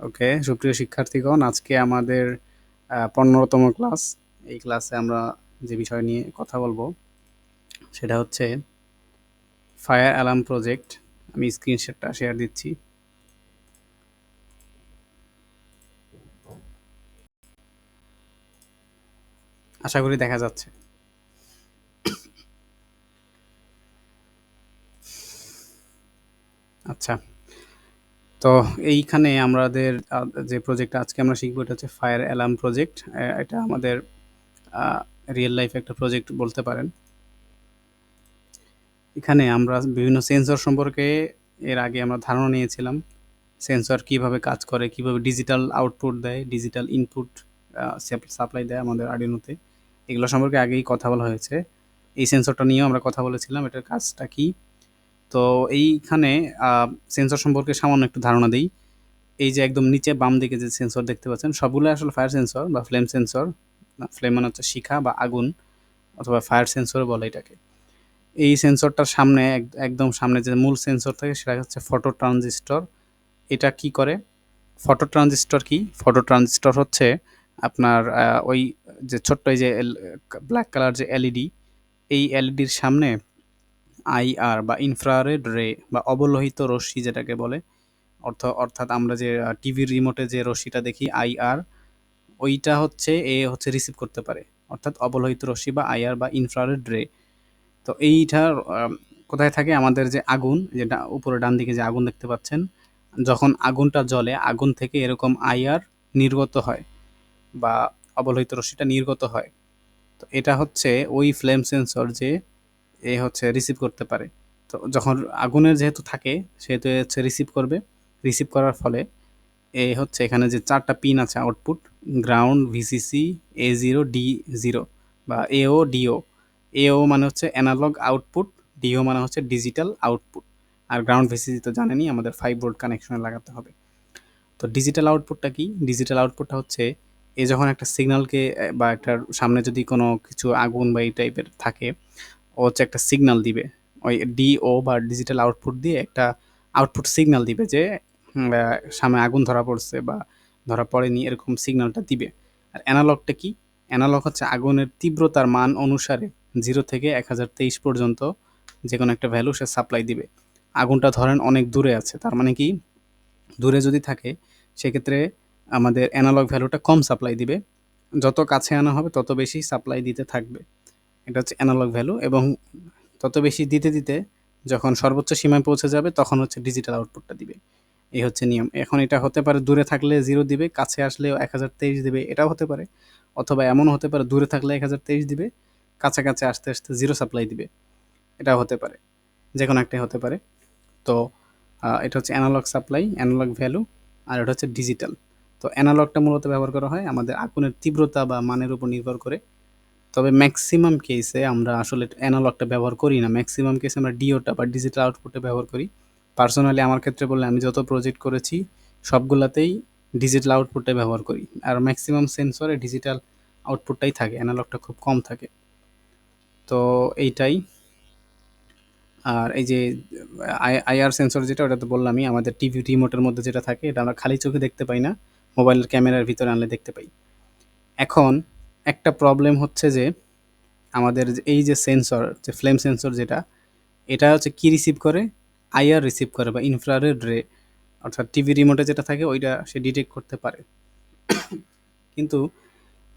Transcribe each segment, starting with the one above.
ওকে, সুপ্রিয় শিক্ষার্থীগণ, আজকে আমাদের 15তম ক্লাস। এই ক্লাসে আমরা যে বিষয় নিয়ে কথা বলবো সেটা হচ্ছে ফায়ার অ্যালার্ম প্রজেক্ট। আমি স্ক্রিনশটটা শেয়ার দিচ্ছি। আশা করি দেখা যাচ্ছে। আচ্ছা, তো এইখানে আমাদের যে প্রজেক্ট আজকে আমরা শিখবো এটা হচ্ছে ফায়ার অ্যালার্ম প্রজেক্ট। এটা আমাদের রিয়েল লাইফ একটা প্রজেক্ট বলতে পারেন। এখানে আমরা বিভিন্ন সেন্সর সম্পর্কে এর আগে আমরা ধারণা নিয়েছিলাম। সেন্সর কিভাবে কাজ করে, কিভাবে ডিজিটাল আউটপুট দেয়, ডিজিটাল ইনপুট সাপ্লাই দেয় আমাদের আর্ডিনোতে, এগুলো সম্পর্কে আগেই কথা বলা হয়েছে। এই সেন্সরটা নিয়েও আমরা কথা বলেছিলাম, এটার কাজটা কি। তো এইখানে সেন্সর সম্পর্কে সামান্য একটু ধারণা দিই। এই যে একদম নিচে বাম দিকে যে সেন্সর দেখতে পাচ্ছেন সবগুলো আসলে ফায়ার সেন্সর বা ফ্লেম সেন্সর। ফ্লেম মানে হচ্ছে শিখা বা আগুন, অথবা ফায়ার সেন্সর বলে এটাকে। এই সেন্সরটার সামনে একদম সামনে যে মূল সেন্সর থাকে সেটা হচ্ছে ফটো ট্রানজিস্টর। এটা কি করে? ফটো ট্রানজিস্টর কি? ফটো ট্রানজিস্টর হচ্ছে আপনার ওই যে ছোট্ট এই যে ব্ল্যাক কালার যে এলইডি, এই এলইডির সামনে আইআর বা ইনফ্রারেড রে বা অবলোহিত রশ্মি যেটাকে বলে, অর্থাৎ আমরা যে টিভির রিমোটে যে রশ্মিটা দেখি আইআর, ওইটা হচ্ছে হচ্ছে রিসিভ করতে পারে, অর্থাৎ অবলোহিত রশ্মি বা আইআর বা ইনফ্রারেড রে। তো এইটার কোথায় থাকে? আমাদের যে আগুন, যেটা উপরে ডান দিকে যে আগুন দেখতে পাচ্ছেন, যখন আগুনটা জ্বলে আগুন থেকে এরকম আইআর নির্গত হয় বা অবলোহিত রশ্মিটা নির্গত হয়। তো এটা হচ্ছে ওই ফ্লেম সেন্সর যে হচ্ছে রিসিভ করতে পারে। তো যখন আগুনের যেহেতু থাকে সেহেতু হচ্ছে রিসিভ করবে। রিসিভ করার ফলে হচ্ছে এখানে যে 4টা পিন আছে output, ground, VCC, A0, D0 বা এও, ডিও। এও মানে হচ্ছে অ্যানালগ আউটপুট, ডিও মানে হচ্ছে ডিজিটাল আউটপুট। আর গ্রাউন্ড ভিসিসি তো জানেনই, আমাদের 5 ভোল্ট কানেকশনে লাগাতে হবে। তো ডিজিটাল আউটপুটটা কি? ডিজিটাল আউটপুটটা হচ্ছে যখন একটা সিগন্যালকে বা একটার সামনে যদি কোনো কিছু আগুন বা এই টাইপের থাকে, ও হচ্ছে একটা সিগন্যাল দিবে। ওই ডিও বা ডিজিটাল আউটপুট দিয়ে একটা আউটপুট সিগন্যাল দিবে যে সামনে আগুন ধরা পড়ছে বা ধরা পড়েনি, এরকম সিগন্যালটা দিবে। আর অ্যানালগটা কি? অ্যানালগ হচ্ছে আগুনের তীব্রতার মান অনুসারে 0 থেকে 1023 পর্যন্ত যে কোনো একটা ভ্যালু সে সাপ্লাই দিবে। আগুনটা ধরেন অনেক দূরে আছে, তার মানে কি, দূরে যদি থাকে সেক্ষেত্রে আমাদের অ্যানালগ ভ্যালুটা কম সাপ্লাই দিবে। যত কাছে আনা হবে তত বেশি সাপ্লাই দিতে থাকবে। এটা হচ্ছে অ্যানালগ ভ্যালু। এবং তত বেশি দিতে দিতে যখন সর্বোচ্চ সীমায় পৌঁছে যাবে তখন হচ্ছে ডিজিটাল আউটপুটটা দিবে। এই হচ্ছে নিয়ম। এখন এটা হতে পারে দূরে থাকলে 0 দিবে, কাছে আসলেও 1023 দিবে, এটাও হতে পারে। অথবা এমনও হতে পারে দূরে থাকলে 1023 দিবে, কাছাকাছি আসতে আসতে 0 সাপ্লাই দিবে, এটাও হতে পারে। যেকোনো একটাই হতে পারে। তো এটা হচ্ছে অ্যানালগ সাপ্লাই, অ্যানালগ ভ্যালু। আর এটা হচ্ছে ডিজিটাল। তো অ্যানালগটা মূলত ব্যবহার করা হয় আমাদের আগুনের তীব্রতা বা মানের উপর নির্ভর করে। তবে ম্যাক্সিমাম কেসে আমরা আসলে অ্যানালগটা ব্যবহার করি না। ম্যাক্সিমাম কেসে আমরা ডিওটা বা ডিজিটাল আউটপুটটা ব্যবহার করি। পার্সোনালি আমার ক্ষেত্রে বললে আমি যত প্রজেক্ট করেছি সবগুলাতেই ডিজিটাল আউটপুটটাই ব্যবহার করি। আর ম্যাক্সিমাম সেন্সরে ডিজিটাল আউটপুটটাই থাকে, অ্যানালগটা খুব কম থাকে। তো এইটাই। আর এই যে আইআর সেন্সর যেটা, ওটা তো বললামই, আমাদের টিভি রিমোটের মধ্যে যেটা থাকে এটা আমরা খালি চোখে দেখতে পাই না, মোবাইলের ক্যামেরার ভিতরে আনলে দেখতে পাই। এখন একটা প্রবলেম হচ্ছে যে আমাদের এই যে সেন্সর, যে ফ্লেম সেন্সর যেটা, এটা হচ্ছে কি রিসিভ করে? আইআর রিসিভ করে বা ইনফ্রারেড রে। অর্থাৎ টিভি রিমোটে যেটা থাকে ওইটা সে ডিটেক্ট করতে পারে। কিন্তু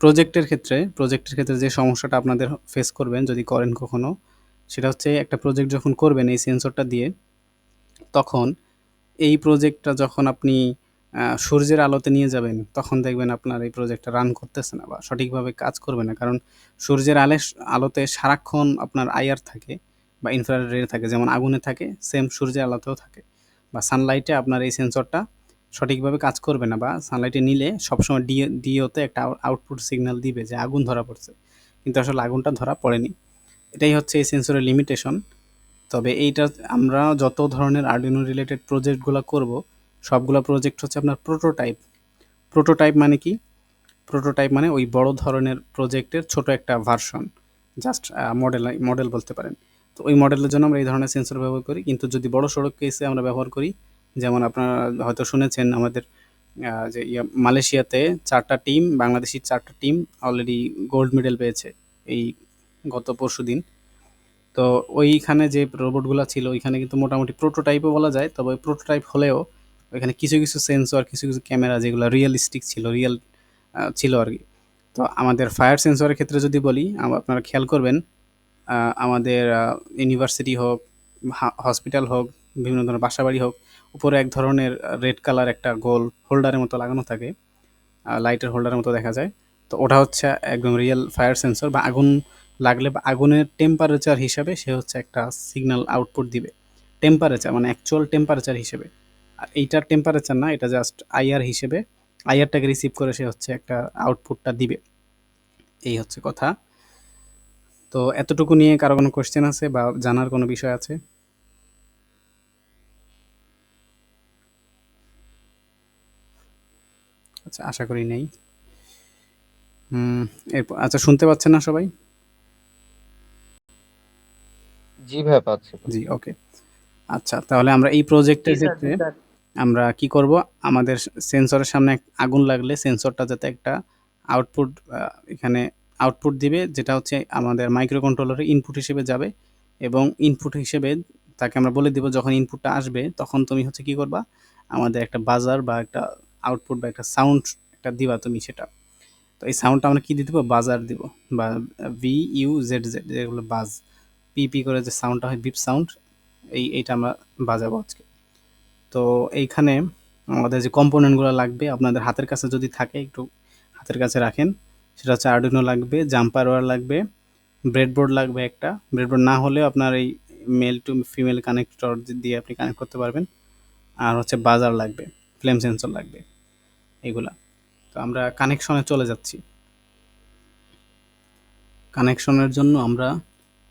প্রজেক্টের ক্ষেত্রে যে সমস্যাটা আপনাদের ফেস করবেন যদি করেন কখনো, সেটা হচ্ছে একটা প্রজেক্ট যখন করবেন এই সেন্সরটা দিয়ে, তখন এই প্রজেক্টটা যখন আপনি সূর্যের আলোতে নিয়ে যাবেন তখন দেখবেন আপনার এই প্রজেক্টটা রান করতেছে না বা সঠিকভাবে কাজ করবে না। কারণ সূর্যের আলোতে সারাক্ষণ আপনার আইআর থাকে বা ইনফ্রারেড রে থাকে, যেমন আগুনে থাকে সেম সূর্যের আলোতেও থাকে। বা সানলাইটে আপনার এই সেন্সরটা সঠিকভাবে কাজ করবে না, বা সানলাইটে নিলে সবসময় ডিওতে একটা আউটপুট সিগন্যাল দিবে যে আগুন ধরা পড়ছে, কিন্তু আসলে আগুনটা ধরা পড়েনি। এটাই হচ্ছে এই সেন্সরের লিমিটেশন। তবে এইটা আমরা যত ধরনের আর্ডিনো রিলেটেড প্রজেক্টগুলো করব, সবগুলা প্রজেক্ট হচ্ছে আপনার প্রোটোটাইপ। প্রোটোটাইপ মানে কি? প্রোটোটাইপ মানে ওই বড় ধরনের প্রজেক্টের ছোট একটা ভার্সন, জাস্ট মডেল বলতে পারেন। তো ওই মডেলের জন্য আমরা এই ধরনের সেন্সর ব্যবহার করি। কিন্তু যদি বড় সড়ক কেসে আমরা ব্যবহার করি, যেমন আপনারা হয়তো শুনেছেন আমাদের যে মালয়েশিয়াতে 4টা টিম, বাংলাদেশী 4টা টিম অলরেডি গোল্ড মেডেল পেয়েছে এই গত পরশুদিন। তো ওইখানে যে রোবটগুলা ছিল ওইখানে কিন্তু মোটামুটি প্রোটোটাইপও বলা যায়। তবে প্রোটোটাইপ হলেও ওইখানে কিছু, কিছু সেন্সর, কিছু, কিছু ক্যামেরা যেগুলা রিয়ালিস্টিক ছিল, রিয়াল ছিল আরকি। তো আমাদের ফায়ার সেন্সরের ক্ষেত্রে যদি বলি, আপনারা খেয়াল করবেন আমাদের ইউনিভার্সিটি হোক, হসপিটাল হোক, বিভিন্ন ধরনের বাসাবাড়ি হোক, উপরে এক ধরনের রেড কালার একটা গোল হোল্ডারের মতো লাগানো থাকে, লাইটের হোল্ডারের মতো দেখা যায়। তো ওটা হচ্ছে একদম রিয়েল ফায়ার সেন্সর, বা আগুন লাগলে বা আগুনের টেম্পারেচার হিসাবে সে হচ্ছে একটা সিগন্যাল আউটপুট দিবে। টেম্পারেচার মানে অ্যাকচুয়াল টেম্পারেচার হিসেবে। আর এইটার টেম্পারেচার না, এটা জাস্ট আইআর হিসেবে, আইআরটাকে রিসিভ করে সে হচ্ছে একটা আউটপুটটা দিবে। এই হচ্ছে কথা। তো এতটুকু নিয়ে কারো কোনো কোয়েশ্চেন আছে বা জানার কোনো বিষয় আছে? আচ্ছা, আশা করি নেই। হুম, এরপর আচ্ছা, শুনতে পাচ্ছেন না সবাই? জি ভাই, পাচ্ছি জি, পাচ্ছি। ওকে। আচ্ছা, তাহলে আমরা এই জি প্রজেক্টের স্যার, জি ক্ষেত্রে স্যার। আমরা কি করব? আমাদের সেন্সরের সামনে আগুন লাগলে সেন্সরটা যাতে একটা আউটপুট এখানে আউটপুট দিবে, যেটা হচ্ছে আমাদের মাইক্রো কন্ট্রোলারের ইনপুট হিসেবে যাবে, এবং ইনপুট হিসেবে তাকে আমরা বলে দিব যখন ইনপুটটা আসবে তখন তুমি হচ্ছে কি করবা? আমাদের একটা বাজার বা একটা আউটপুট বা একটা সাউন্ড একটা দিবা তুমি সেটা। তো এই সাউন্ডটা আমরা কি দিয়ে দিব? বাজার দিব, বা VUZZ, যেগুলো বাজ, পি পি করে যে সাউন্ডটা হয়, বিপ সাউন্ড, এইটা আমরা বাজাবো আজকে। তো এইখানে আমাদের যে কম্পোনেন্টগুলো লাগবে আপনাদের হাতের কাছে যদি থাকে একটু হাতের কাছে রাখেন। সেটা হচ্ছে আর্ডুইনো লাগবে, জাম্পার ওয়্যার লাগবে, ব্রেডবোর্ড লাগবে একটা। ব্রেডবোর্ড না হলেও আপনার এই মেল টু ফিমেল কানেক্টর দিয়ে আপনি কানেক্ট করতে পারবেন। আর হচ্ছে বাজার লাগবে, ফ্লেম সেন্সর লাগবে, এগুলা। তো আমরা কানেকশনে চলে যাচ্ছি। কানেকশনের জন্য আমরা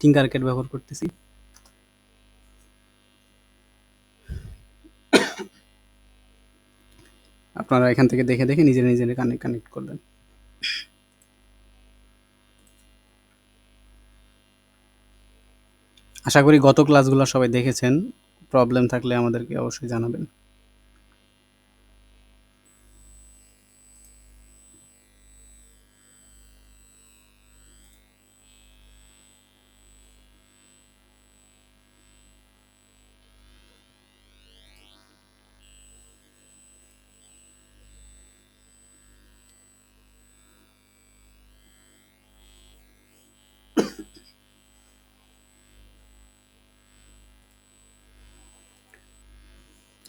টিঙ্কারক্যাড ব্যবহার করতেছি। আপনারা এখান থেকে দেখে দেখে নিজেরা নিজেরা কানেক্ট করবেন। আশা করি গত ক্লাসগুলো সবাই দেখেছেন। প্রবলেম থাকলে আমাদেরকে অবশ্যই জানাবেন।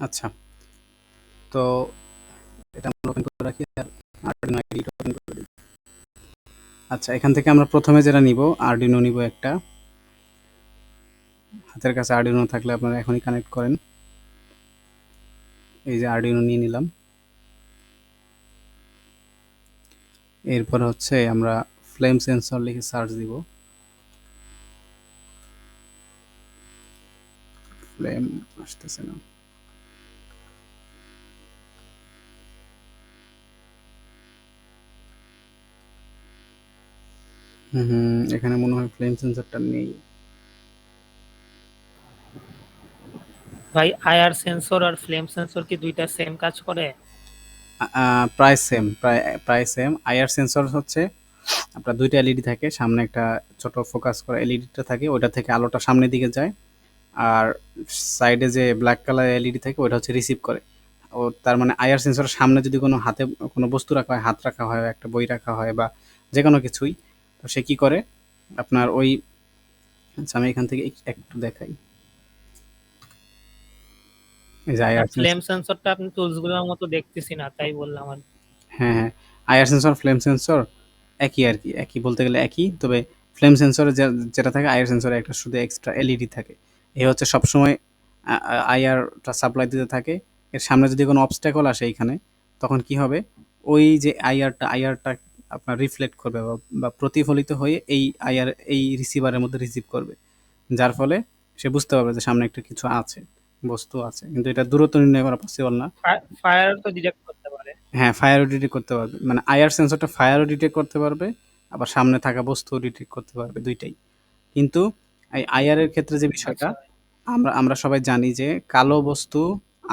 আচ্ছা, তো এটা আমরা ওপেন করে রাখি, আর আরডিনো আইডি ওপেন করে দিই। আচ্ছা, এখান থেকে আমরা প্রথমে যেটা নিব, আরডিনো নিব একটা। হাতের কাছে আরডিনো থাকলে আপনারা এখনই কানেক্ট করেন। এই যে আরডিনো নিয়ে নিলাম। এরপর হচ্ছে আমরা ফ্লেম সেন্সর লিখে সার্চ দিব। ফ্লেম আসতেছে না। এখানে মনে হয় ফ্লেম সেন্সরটা নেই। ভাই, আইআর সেন্সর আর ফ্লেম সেন্সর কি দুইটা সেম কাজ করে? প্রায় সেম, প্রায় সেম। আইআর সেন্সর হচ্ছে আপনার 2টা এলইডি থাকে, সামনে একটা ছোট ফোকাস করা এলইডিটা থাকে, ওইটা থেকে আলোটা সামনের দিকে যায়। আর সাইডে যে ব্ল্যাক কালার এলইডি থাকে ওইটা হচ্ছে রিসিভ করে। ও তার মানে আইআর সেন্সরের সামনে যদি কোনো হাতে কোনো বস্তু রাখা হয়, হাত রাখা হয়, একটা বই রাখা হয় বা যে কোনো কিছুই, তো সে কী করে আপনার ওই, আচ্ছা আমি এখান থেকে একটু দেখাই। এই যে না, আইআর ফ্লেম সেন্সর, সেন্সরটা আপনি টুলস গুলোর মতো দেখতেছি না, তাই বললাম আর কি। হ্যাঁ, হ্যাঁ। আইআর সেন্সর, ফ্লেম সেন্সর একই আরকি। একই বলতে গেলে একই। তবে ফ্লেম সেন্সরে যেটা থাকে, আইআর সেন্সরে একটা শুধু এক্সট্রা এলইডি থাকে। এ হচ্ছে সবসময় আইআরটা সাপ্লাই দিতে থাকে। এর সামনে যদি কোনো অবস্ট্যাকল আসে এইখানে, তখন কি হবে? ওই যে আইআরটা আপনার রিফ্লেক্ট করবে বা প্রতিফলিত হয়ে এই এই রিসিভারের মধ্যে রিসিভ করবে। যার ফলে সে বুঝতে পারবে যে সামনে একটা কিছু আছে, বস্তু আছে। কিন্তু এটা দূরত্ব নির্ণয় করা পসিবল না। ফায়ার তো ডিটেক্ট করতে পারে। হ্যাঁ, ফায়ারও ডিটেক্ট করতে পারবে। মানে আইআর সেন্সরটা ফায়ারও ডিটেক্ট করতে পারবে, আবার সামনে থাকা বস্তুও ডিটেক্ট করতে পারবে, ২ টাই। কিন্তু এই আইআর এর ক্ষেত্রে যে বিষয়টা, আচ্ছা। আমরা আমরা সবাই জানি যে কালো বস্তু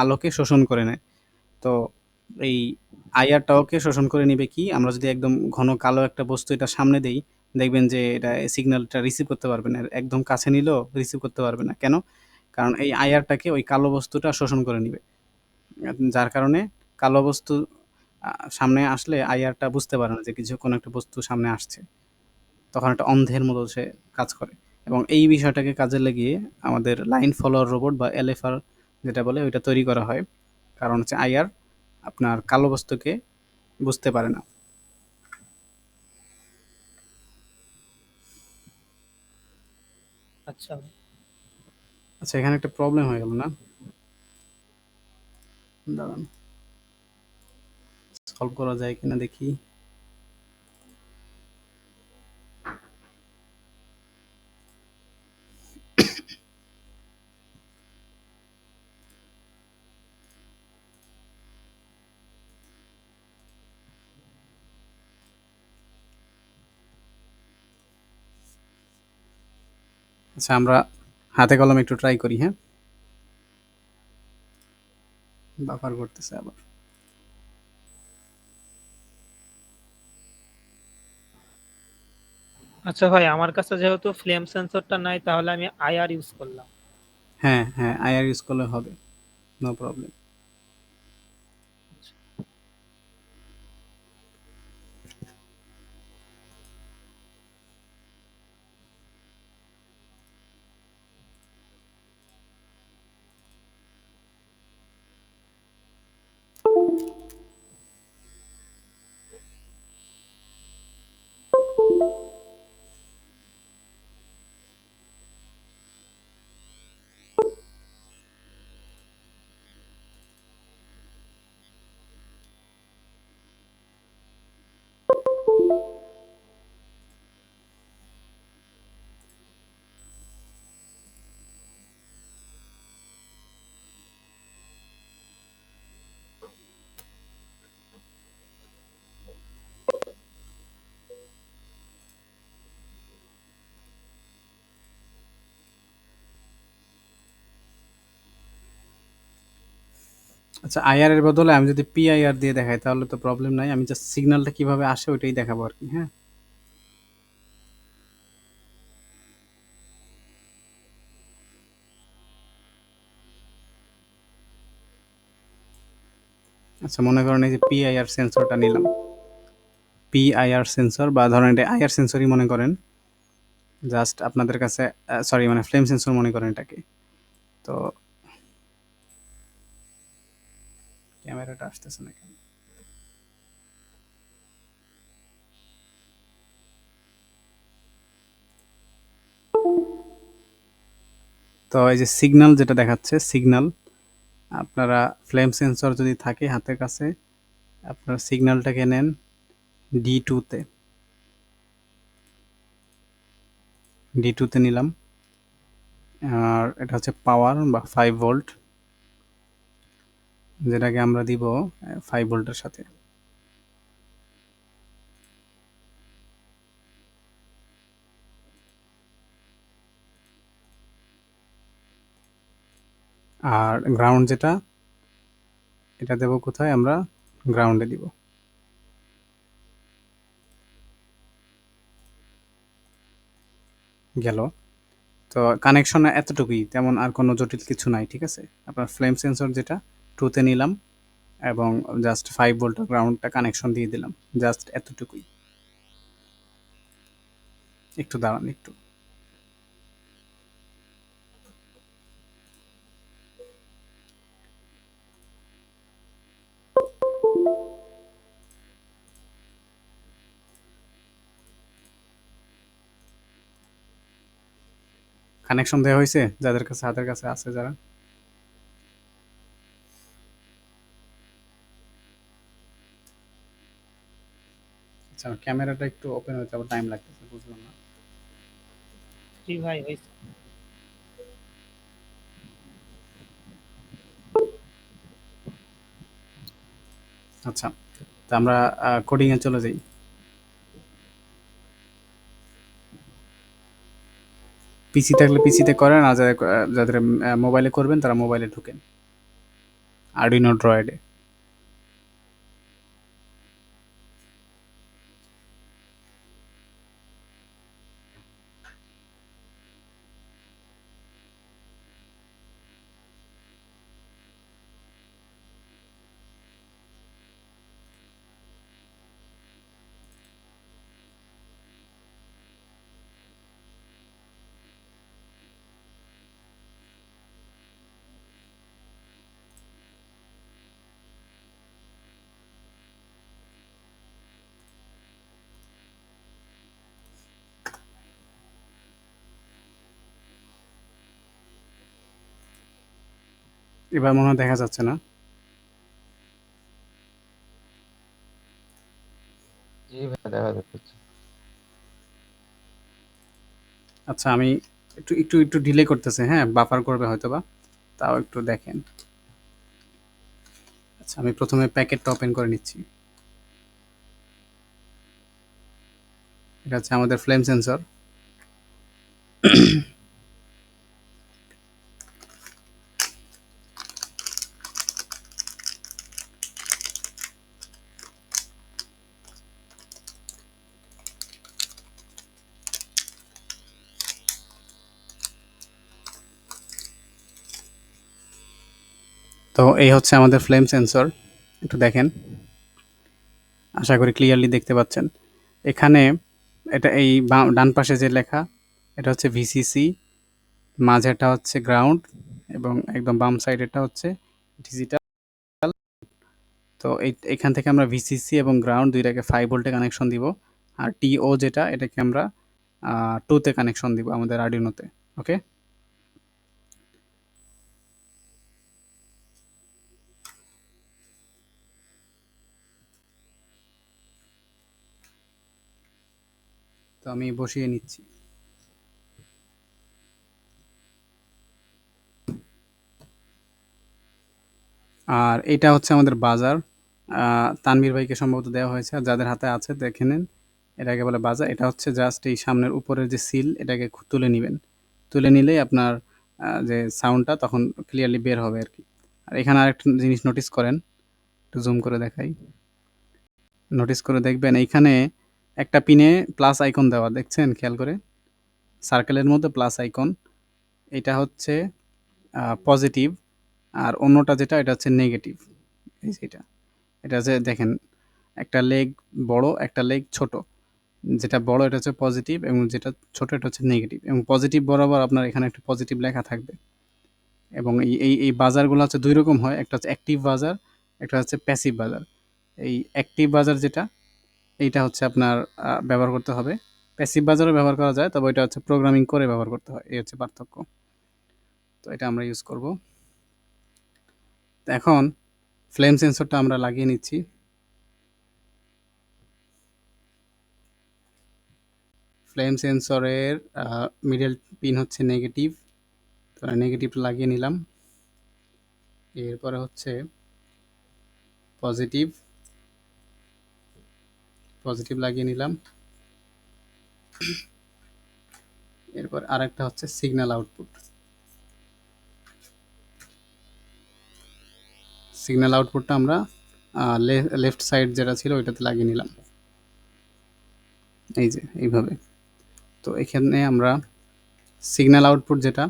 আলোকে শোষণ করে নেয়। তো এই আইআরটা ওকে শোষণ করে নিবে কি, আমরা যদি একদম ঘন কালো একটা বস্তু এটার সামনে দেই, দেখবেন যে এটা সিগন্যালটা রিসিভ করতে পারবে না। একদম কাছে নিলেও রিসিভ করতে পারবে না। কেন? কারণ এই আইআরটাকে ওই কালো বস্তুটা শোষণ করে নিবে। যার কারণে কালো বস্তু সামনে আসলে আইআরটা বুঝতে পারে না যে কিছু কোনো একটা বস্তু সামনে আসছে। তখন একটা অন্ধের মতো সে কাজ করে। এবং এই বিষয়টাকে কাজে লাগিয়ে আমাদের লাইন ফলোয়ার রোবট বা এলএফআর যেটা বলে ওইটা তৈরি করা হয়। কারণ হচ্ছে আইআর আপনার কালো বস্তুকে বুঝতে পারে না। আচ্ছা। আচ্ছা, এখানে একটা প্রবলেম হয়ে গেল না? দাঁড়ান, সলভ করা যায় কিনা দেখি। আচ্ছা, আমরা হাতে কলমে একটু ট্রাই করি, হ্যাঁ? বাফার করতেছে আবার। আচ্ছা ভাই, আমার কাছে যেহেতু ফ্লেম সেন্সরটা নাই, তাহলে আমি আইআর ইউজ করলাম। হ্যাঁ, হ্যাঁ, আইআর ইউজ করলে হবে। No problem. আচ্ছা, আইআর এর বদলে আমি যদি পিআইআর দিয়ে দেখাই তাহলে তো প্রবলেম নাই। আমি জাস্ট সিগন্যালটা কিভাবে আসে ওইটাই দেখাবো আরকি, হ্যাঁ? আচ্ছা, মনে করেন এই যে পিআইআর সেন্সরটা নিলাম। পিআইআর সেন্সর বা ধরেন এটা আইআর সেন্সরই মনে করেন। জাস্ট আপনাদের কাছে সরি মানে ফ্লেম সেন্সর মনে করেন এটাকে। তো ক্যামেরাটা আসতেছে না কেন? তো এই যে সিগন্যাল যেটা দেখাচ্ছে, সিগন্যাল আপনারা ফ্লেম সেন্সর যদি থাকে হাতের কাছে, আপনারা সিগন্যালটাকে নেন D2 তে। D2 তে নিলাম। আর এটা হচ্ছে পাওয়ার বা 5 ভোল্ট, যেটাকে আমরা দিব 5 ভোল্টের সাথে। আর গ্রাউন্ড যেটা, এটা দেব কোথায়? আমরা গ্রাউন্ডে দিব। গেল। তো কানেকশন এতটুকুই, তেমন আর কোনো জটিল কিছু নাই, ঠিক আছে? আপনার ফ্লেম সেন্সর যেটা 2 তে নিলাম এবং জাস্ট 5 ভোল্টের গ্রাউন্ডটা কানেকশন দিয়ে দিলাম। জাস্ট এতটুকুই। একটু দাঁড়ান একটু। কানেকশন দেওয়া হয়েছে যাদের কাছে, হাতের কাছে আছে যারা? আচ্ছা, ক্যামেরাটা একটু ওপেন হতে আবার টাইম লাগতেছে, বুঝলাম না। জি ভাই, হয়েছে। আচ্ছা, তো আমরা কোডিং এ চলে যাই। পিসি থাকলে পিসিতে করেন, আর যাদের মোবাইলে করবেন তারা মোবাইলে ঢুকেন আরডিনো ড্রয়েডে। এবার মনে হয় দেখা যাচ্ছে না। জি ভাইয়া দেখা যাচ্ছে। আচ্ছা, আমি একটু ডিলে করতেছে, হ্যাঁ? বাফার করবে হয়তোবা। তাও একটু দেখেন। আচ্ছা, আমি প্রথমে প্যাকেটটা ওপেন করে নিচ্ছি। এটা হচ্ছে আমাদের ফ্লেম সেন্সর। তো এই হচ্ছে আমাদের ফ্লেম সেন্সর। একটু দেখেন। আশা করি ক্লিয়ারলি দেখতে পাচ্ছেন। এখানে এটা এই ডান পাশে যে লেখা, এটা হচ্ছে ভিসিসি, মাঝেরটা হচ্ছে গ্রাউন্ড এবং একদম বাম সাইডেরটা হচ্ছে ডিজিটাল। তো এখান থেকে আমরা ভিসিসি এবং গ্রাউন্ড ২ টাকে 5 ভোল্টে কানেকশন দিব। আর টিও যেটা, এটাকে আমরা 2 তে কানেকশন দিব আমাদের আর্ডিনোতে। ওকে? তো আমি বসিয়ে নিচ্ছি। আর এটা হচ্ছে আমাদের বাজার। তানভীর ভাইকে সম্ভবত দেওয়া হয়েছে। আর যাদের হাতে আছে দেখে নেন। এটাকে বলে বাজার। এটা হচ্ছে জাস্ট এই সামনের উপরের যে সিল, এটাকে তুলে নিবেন। তুলে নিলেই আপনার যে সাউন্ডটা তখন ক্লিয়ারলি বের হবে আরকি। আর এখানে আরেকটা জিনিস নোটিস করেন। একটু জুম করে দেখাই। নোটিস করে দেখবেন এইখানে একটা পিনে প্লাস আইকন দেওয়া, দেখছেন খেয়াল করে? সার্কেলের মধ্যে প্লাস আইকন। এটা হচ্ছে পজিটিভ। আর অন্যটা যেটা, এটা হচ্ছে নেগেটিভ। এই যে এটা। এটা যে দেখেন, একটা লেগ বড়, একটা লেগ ছোট। যেটা বড় এটা হচ্ছে পজিটিভ এবং যেটা ছোট এটা হচ্ছে নেগেটিভ। এবং পজিটিভ বরাবর আপনার এখানে একটা পজিটিভ লেখা থাকবে। এবং এই বাজারগুলো হচ্ছে ২ রকম হয়। একটা হচ্ছে অ্যাক্টিভ বাজার, একটা হচ্ছে প্যাসিভ বাজার। এই অ্যাক্টিভ বাজার যেটা, এইটা হচ্ছে আপনার ব্যবহার করতে হবে। প্যাসিভ বাজারও ব্যবহার করা যায়, তবে এটা হচ্ছে প্রোগ্রামিং করে ব্যবহার করতে হয়। এই হচ্ছে পার্থক্য। তো এটা আমরা ইউজ করব। তো এখন ফ্লেম সেন্সরটা আমরা লাগিয়ে নিচ্ছি। ফ্লেম সেন্সরের মিডল পিন হচ্ছে নেগেটিভ। তো নেগেটিভটা লাগিয়ে নিলাম। এরপরে হচ্ছে পজিটিভ, পজিটিভ লাগিয়ে নিলাম। এরপর আরেকটা হচ্ছে সিগন্যাল আউটপুট। সিগন্যাল আউটপুটটা আমরা লেফট সাইড যেটা ছিল ওইটাতে লাগিয়ে নিলাম। এই যে এইভাবে। তো এখানে আমরা সিগন্যাল আউটপুট যেটা,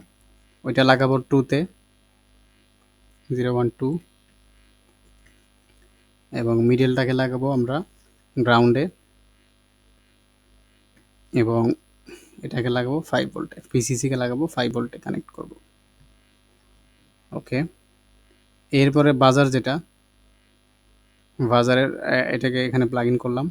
ওইটা লাগাবো 2 তে, 0 1 2, এবং মিডলটাকে লাগাবো আমরা গ্রাউন্ডে, এবং এটাকে লাগাবো 5 ভোল্টে। ভিসিসিকে লাগাবো 5 ভোল্টে কানেক্ট করব। ওকে? এরপরে বাজার যেটা, বাজারের এটাকে এখানে প্লাগ ইন করলাম।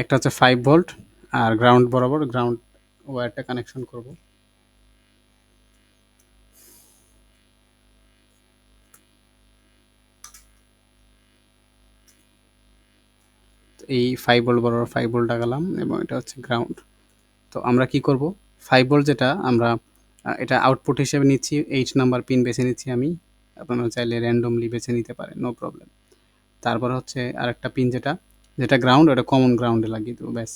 একটা হচ্ছে 5 ভোল্ট, আর গ্রাউন্ড বরাবর গ্রাউন্ড ওয়্যারটা কানেকশন করব। এই 5 ভোল্ট বরাবর 5 ভোল্ট লাগালাম এবং এটা হচ্ছে গ্রাউন্ড। তো আমরা কি করব, 5 ভোল্ট যেটা আমরা এটা আউটপুট হিসেবে নিচ্ছি। 8 নাম্বার পিন বেছে নিচ্ছি আমি। আপনারা চাইলে র্যান্ডমলি বেছে নিতে পারেন, নো প্রবলেম। তারপর হচ্ছে আরেকটা পিন যেটা, যেটা গ্রাউন্ড, ওটা কমন গ্রাউন্ডে লাগিয়ে দেবো, ব্যাস।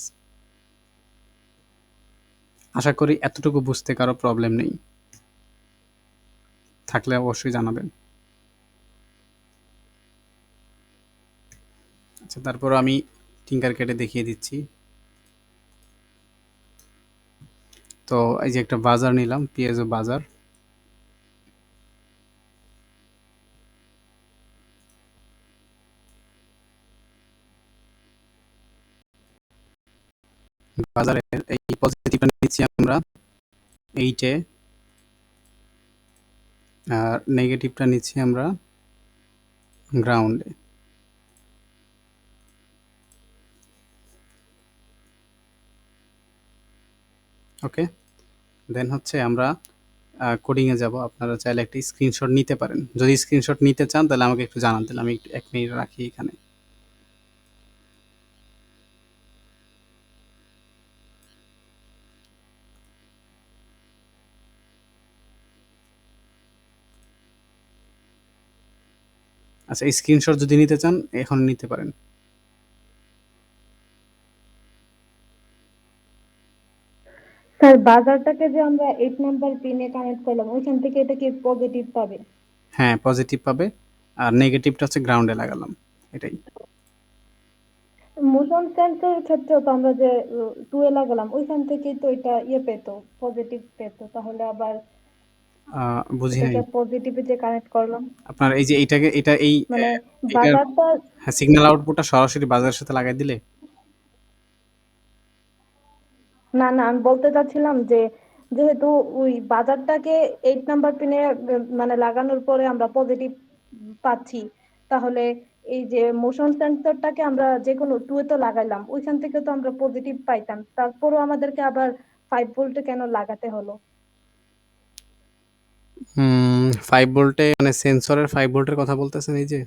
আশা করি এতটুকু বুঝতে কারো প্রবলেম নেই। থাকলে অবশ্যই জানাবেন। আচ্ছা, তারপর আমি টিঙ্কার কেটে দেখিয়ে দিচ্ছি। তো এই যে একটা বাজার নিলাম, পিএজও বাজার। বাজারের এই পজিটিভটা নিচ্ছি আমরা 8 এ, আর নেগেটিভটা নিচ্ছি আমরা গ্রাউন্ডে। ওকে, দেন হচ্ছে আমরা কোডিংয়ে যাব। আপনারা চাইলে একটা স্ক্রিনশট নিতে পারেন। যদি স্ক্রিনশট নিতে চান তাহলে আমাকে একটু জানান, তাহলে আমি একটু 1 মিনিট রাখি এখানে। আচ্ছা, স্ক্রিনশট যদি নিতে চান এখন নিতে পারেন। স্যার বাজারটাকে যে আমরা 8 নাম্বার পিনে কানেক্ট করলাম ওইখান থেকে এটা কি পজিটিভ পাবে? হ্যাঁ, পজিটিভ পাবে। আর নেগেটিভটা হচ্ছে গ্রাউন্ডে লাগালাম, এটাই। মোশন সেন্সর ক্ষেত্রেও তো আমরা যে 2 এ লাগালাম ওইখান থেকেই তো এটা পেতো, পজিটিভ পেতো, তাহলে আবার বুঝি নাই। এটাকে পজিটিভে যে কানেক্ট করলাম আপনার এই যে এইটাকে এটা এই মানে এটার বাজারটা। হ্যাঁ, সিগন্যাল আউটপুটটা সরাসরি বাজারের সাথে লাগাই দিলে। না না, আমি বলতে চাচ্ছিলাম যে যেহেতু ওই বাজারটাকে 8 নাম্বার পিনে মানে লাগানোর পরে আমরা পজিটিভ পাচ্ছি, তাহলে এই যে মোশন সেন্সরটাকে আমরা যে কোনো 2 এ তো লাগাইলাম ওইখান থেকে তো আমরা পজিটিভ পাইতাম, তারপরও আমাদেরকে আবার 5 ভোল্টে কেন লাগাতে হলো? 5 ভোল্টে মানে সেন্সরের 5 ভোল্টের কথা বলতেছেন এই যে?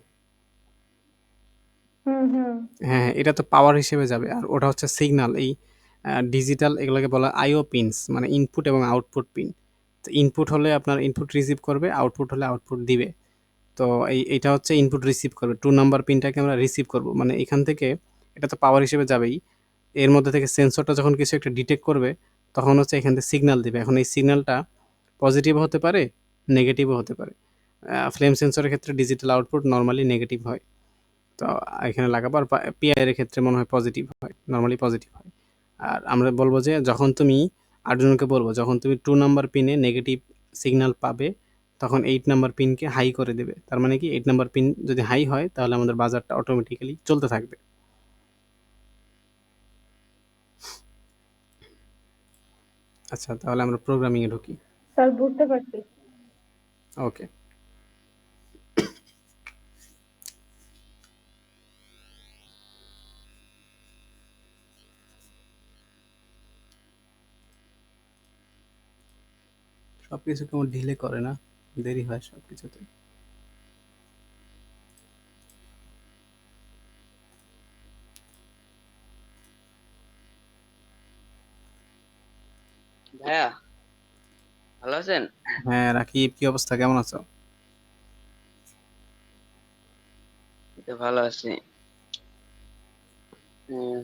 হুম হুম। হ্যাঁ, এটা তো পাওয়ার হিসেবে যাবে। আর ওটা হচ্ছে সিগন্যাল। এই ডিজিটাল এগুলোকে বলা হয় আইও পিনস, মানে ইনপুট এবং আউটপুট পিন। তো ইনপুট হলে আপনার ইনপুট রিসিভ করবে, আউটপুট হলে আউটপুট দিবে। তো এইটা হচ্ছে ইনপুট রিসিভ করবে। 2 নাম্বার পিনটাকে আমরা রিসিভ করব। মানে এখান থেকে এটা তো পাওয়ার হিসেবে যাবেই। এর মধ্যে থেকে সেন্সরটা যখন কিছু একটা ডিটেক্ট করবে, তখন হচ্ছে এখান থেকে সিগন্যাল দিবে। এখন এই সিগন্যালটা পজিটিভও হতে পারে, নেগেটিভও হতে পারে। ফ্লেম সেন্সরের ক্ষেত্রে ডিজিটাল আউটপুট নরমালি নেগেটিভ হয়। তো এখানে লাগাবো। আর পিআইআর এর ক্ষেত্রে মনে হয় পজিটিভ হয়, নরমালি পজিটিভ হয়। আর আমরা বলবো যে যখন তুমি আরেকজনকে বলবো, যখন তুমি 2 নাম্বার পিনে নেগেটিভ সিগন্যাল পাবে, তখন 8 নাম্বার পিনকে হাই করে দেবে। তার মানে কি 8 নাম্বার পিন যদি হাই হয় তাহলে আমাদের বাজারটা অটোমেটিক্যালি চলতে থাকবে। আচ্ছা, তাহলে আমরা প্রোগ্রামিং এ ঢুকি। স্যার বুঝতে পারছি। ওকে। সবকিছু কেমন ডিলে করে না, দেরি হয় সবকিছুতে। ভাইয়া ভালো আছেন? হ্যাঁ, রাকিব, কি অবস্থা, কেমন আছো? এই তো ভালো আছি। উম,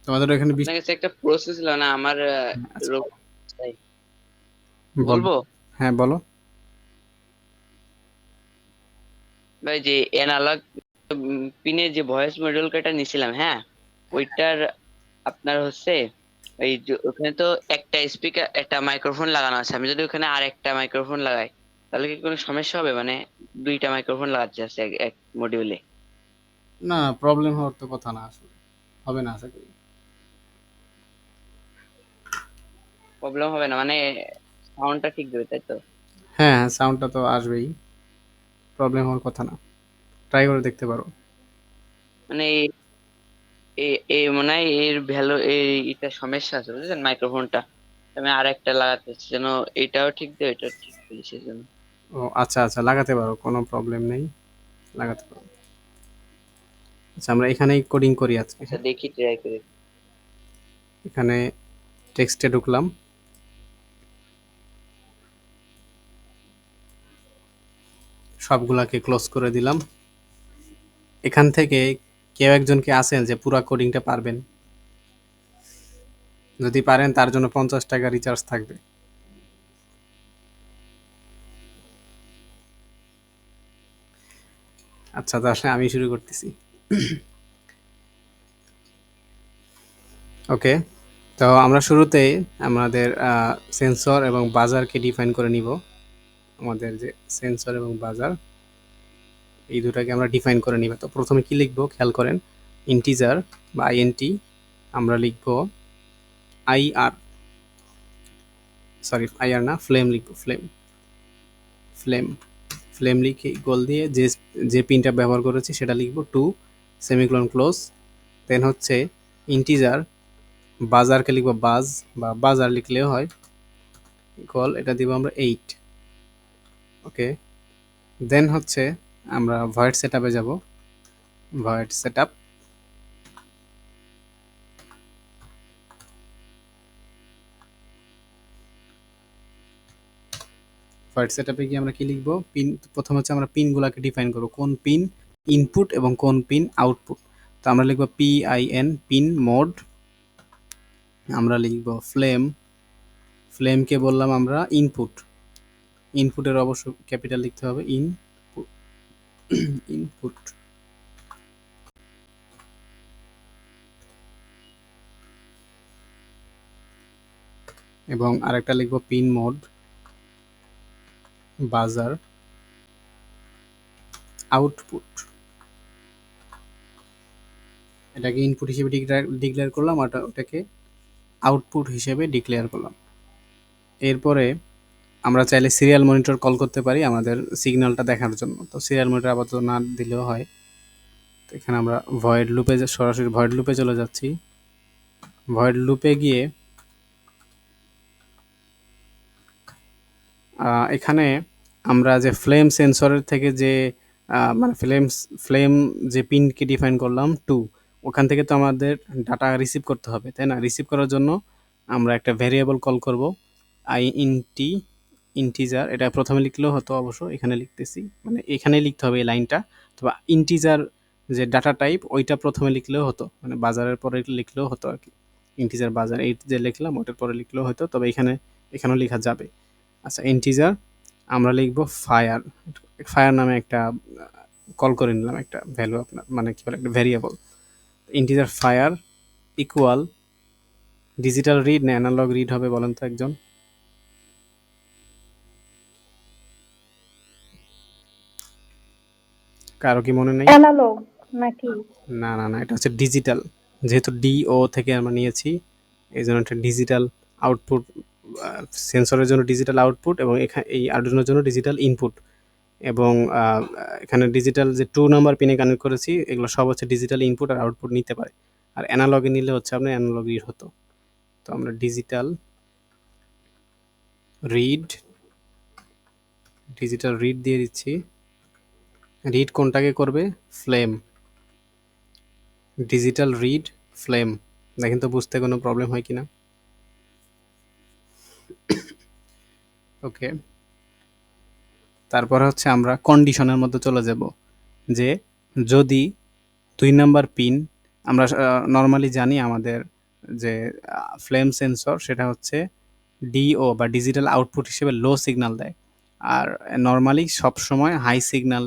তোমাদের ওখানে আপনার কাছে একটা প্রশ্ন ছিল না আমার আচ্ছা, রোগ চাই। বলো। বলবো হ্যাঁ, বলো। ভাই, যে এনালগ পিনের যে ভয়েস মডিউলটা নিছিলাম, হ্যাঁ ওইটার আপনার হচ্ছে ওখানে তো একটা স্পিকার একটা মাইক্রোফোন লাগানো আছে। আমি যদি ওখানে আর একটা মাইক্রোফোন লাগাই তাহলে কি কোনো সমস্যা হবে? মানে দুইটা মাইক্রোফোন লাগাচ্ছে আছে এক এক মডিউলে। না, প্রবলেম হওয়ার তো কথা না, আসলে হবে না আশা করি। প্রবলেম হবে না মানে সাউন্ডটা ঠিক দেবে তাই তো? হ্যাঁ, সাউন্ডটা তো আসবেই, প্রবলেম হওয়ার কথা না। ট্রাই করে দেখতে পারো। মানে মনে হয় এর ভ্যালু এটা সমস্যা আছে বুঝছেন মাইক্রোফোনটা। আমি আর একটা লাগাতে চাচ্ছি যেন এটাও ঠিক দেয় এটাও ঠিক দেয় সেজন্য। ও আচ্ছা আচ্ছা, লাগাতে পারো, কোনো প্রবলেম নেই, লাগাতে পারো। আচ্ছা, আমরা এখানেই কোডিং করি আজকে। আচ্ছা হ্যাঁ, দেখি ট্রাই করে। এখানে টেক্সটে ঢুকলাম, সবগুলাকে ক্লোজ করে দিলাম। এখান থেকে কেউ একজনকে আছেন যে পুরা কোডিংটা পারবেন? যদি পারেন তার জন্য 50 টাকা রিচার্জ থাকবে। আচ্ছা, তাহলে আমি শুরু করতেছি। ওকে, তো আমরা শুরুতেই আমাদের সেন্সর এবং বাজারকে ডিফাইন করে নিব। আমাদের যে সেন্সর এবং বাজার, এই দুটাকে আমরা ডিফাইন করে নিব। তো প্রথমে কি লিখব খেয়াল করেন, ইন্টিজার বা আইএনটি, আমরা লিখব আইআর, সরি আইআর না, ফ্লেম লিখব, ফ্লেম। ফ্লেম ফ্লেম লিখে গোল দিয়ে যে যে পিনটা ব্যবহার করেছি সেটা লিখব 2 সেমিকোলন ক্লোজ। দেন হচ্ছে ইন্টিজার বাজারকে লিখব বাজ বা বাজার লিখলেও হয়, ইকুয়াল এটা দিব আমরা 8। ওকে, দেন হচ্ছে আমরা ভয়েড সেটআপে যাব। ভয়েড সেটআপ, ভয়েড সেটআপে গিয়ে আমরা কি লিখব, পিন। প্রথম হচ্ছে আমরা পিনগুলোকে ডিফাইন করব, কোন পিন ইনপুট এবং কোন পিন আউটপুট। তো আমরা লিখব PIN পিন মোড। আমরা লিখব ফ্লেম, ফ্লেমকে বললাম আমরা ইনপুট, ইনপুটের অবশ্য ক্যাপিটাল লিখতে হবে, ইনপুট ইনপুট। এবং আরেকটা লিখব পিন মোড বাজার আউটপুট। এটাকে ইনপুট হিসেবে ডিক্লেয়ার করলাম, আর ওটাকে আউটপুট হিসেবে ডিক্লেয়ার করলাম। এরপরে আমরা চাইলে সিরিয়াল মনিটর কল করতে পারি আমাদের সিগন্যালটা দেখার জন্য। তো সিরিয়াল মনিটর আপাতত না দিলেও হয়। তো এখানে আমরা ভয়েড লুপে, সরাসরি ভয়েড লুপে চলে যাচ্ছি। ভয়েড লুপে গিয়ে এখানে আমরা যে ফ্লেম সেন্সরের থেকে যে মানে ফ্লেম যে পিনকে ডিফাইন করলাম 2, ওখান থেকে তো আমাদের ডাটা রিসিভ করতে হবে, তাই না? রিসিভ করার জন্য আমরা একটা ভ্যারিয়েবল কল করব, ইন্টিজার। এটা প্রথমে লিখলেও হতো, অবশ্য এখানে লিখতেছি, মানে এখানে লিখতে হবে এই লাইনটা। তবে ইন্টিজার যে ডাটা টাইপ ওইটা প্রথমে লিখলেও হতো, মানে বাজারের পরে লিখলেও হতো আর কি। ইন্টিজার বাজার এই যে লিখলাম ওটার পরে লিখলেও হতো, তবে এখানেও লেখা যাবে। আচ্ছা, ইন্টিজার আমরা লিখব ফায়ার। ফায়ার নামে একটা কল করে নিলাম, একটা ভ্যালু আপনার, মানে কি বলে, একটা variable. Integer fire equal digital read না অ্যানালগ রিড হবে বলেন তো একজন? কারো কি মনে নেই? অ্যানালগ নাকি? না না না, এটা হচ্ছে ডিজিটাল। যেহেতু DO থেকে আমরা নিয়েছি, এই জন্য একটা ডিজিটাল আউটপুট, সেন্সরের জন্য ডিজিটাল আউটপুট, এবং এখানে এই আরডুইনোর জন্য ডিজিটাল ইনপুট। এবং এখানে ডিজিটাল যে 2 নাম্বার পিনে কানেক্ট করেছি, এগুলো সব হচ্ছে ডিজিটাল ইনপুট আর আউটপুট নিতে পারে। আর অ্যানালগে নিলে হচ্ছে আপনার অ্যানালগ রিড হতো। তো আমরা ডিজিটাল রিড দিয়ে দিচ্ছি। রিড কোনটাকে করবে? Flame, digital read flame. দেখেন তো বুঝতে কোনো প্রবলেম হয় কিনা। ওকে, তারপরে হচ্ছে আমরা কন্ডিশনের মধ্যে চলে যাব, যে যদি 2 নাম্বার পিন, আমরা নর্মালি জানি আমাদের যে ফ্লেম সেন্সর সেটা হচ্ছে DO বা ডিজিটাল আউটপুট হিসেবে লো সিগন্যাল দেয়, আর নর্মালি সবসময় হাই সিগন্যাল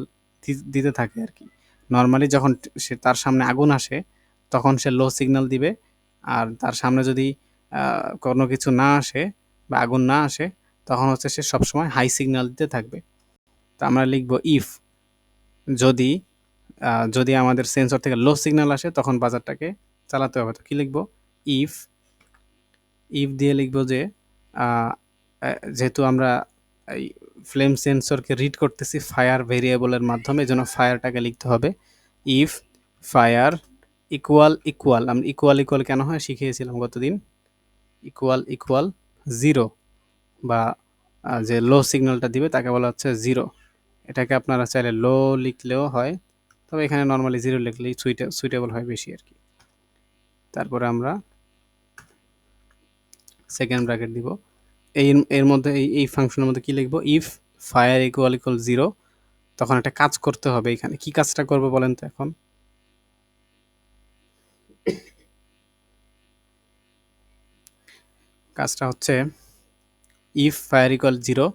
দিতে থাকে আর কি। নর্মালি যখন সে তার সামনে আগুন আসে তখন সে লো সিগন্যাল দিবে, আর তার সামনে যদি কোনো কিছু না আসে বা আগুন না আসে তখন হচ্ছে সে সবসময় হাই সিগন্যাল দিতে থাকবে। তো আমরা লিখব ইফ, যদি আমাদের সেন্সর থেকে লো সিগন্যাল আসে তখন বাজারটাকে চালাতে হবে। তো কী লিখব? ইফ দিয়ে লিখব যে যেহেতু আমরা এই ফ্লেম সেন্সরকে রিড করতেছি ফায়ার ভেরিয়েবলের মাধ্যমে, এই জন্য ফায়ারটাকে লিখতে হবে ইফ ফায়ার ইকুয়াল। আমরা ইকুয়াল কেন হয় শিখিয়েছিলাম গতদিন। ইকুয়াল 0, বা যে লো সিগন্যালটা দিবে তাকে বলা হচ্ছে 0। এটাকে আপনারা চাইলে লো লিখলেও হয়, তবে এখানে নর্মালি 0 লিখলেই সুইটেবল হয় বেশি আর কি। তারপরে আমরা সেকেন্ড ব্র্যাকেট দিব। এর মধ্যে এই ফাংশনের মধ্যে কি লিখব? ইফ ফায়ার ইকুয়াল 0, তখন একটা কাজ করতে হবে। এখানে কি কাজটা করবো বলেন তো এখন? কাজটা হচ্ছে if fire equal 0,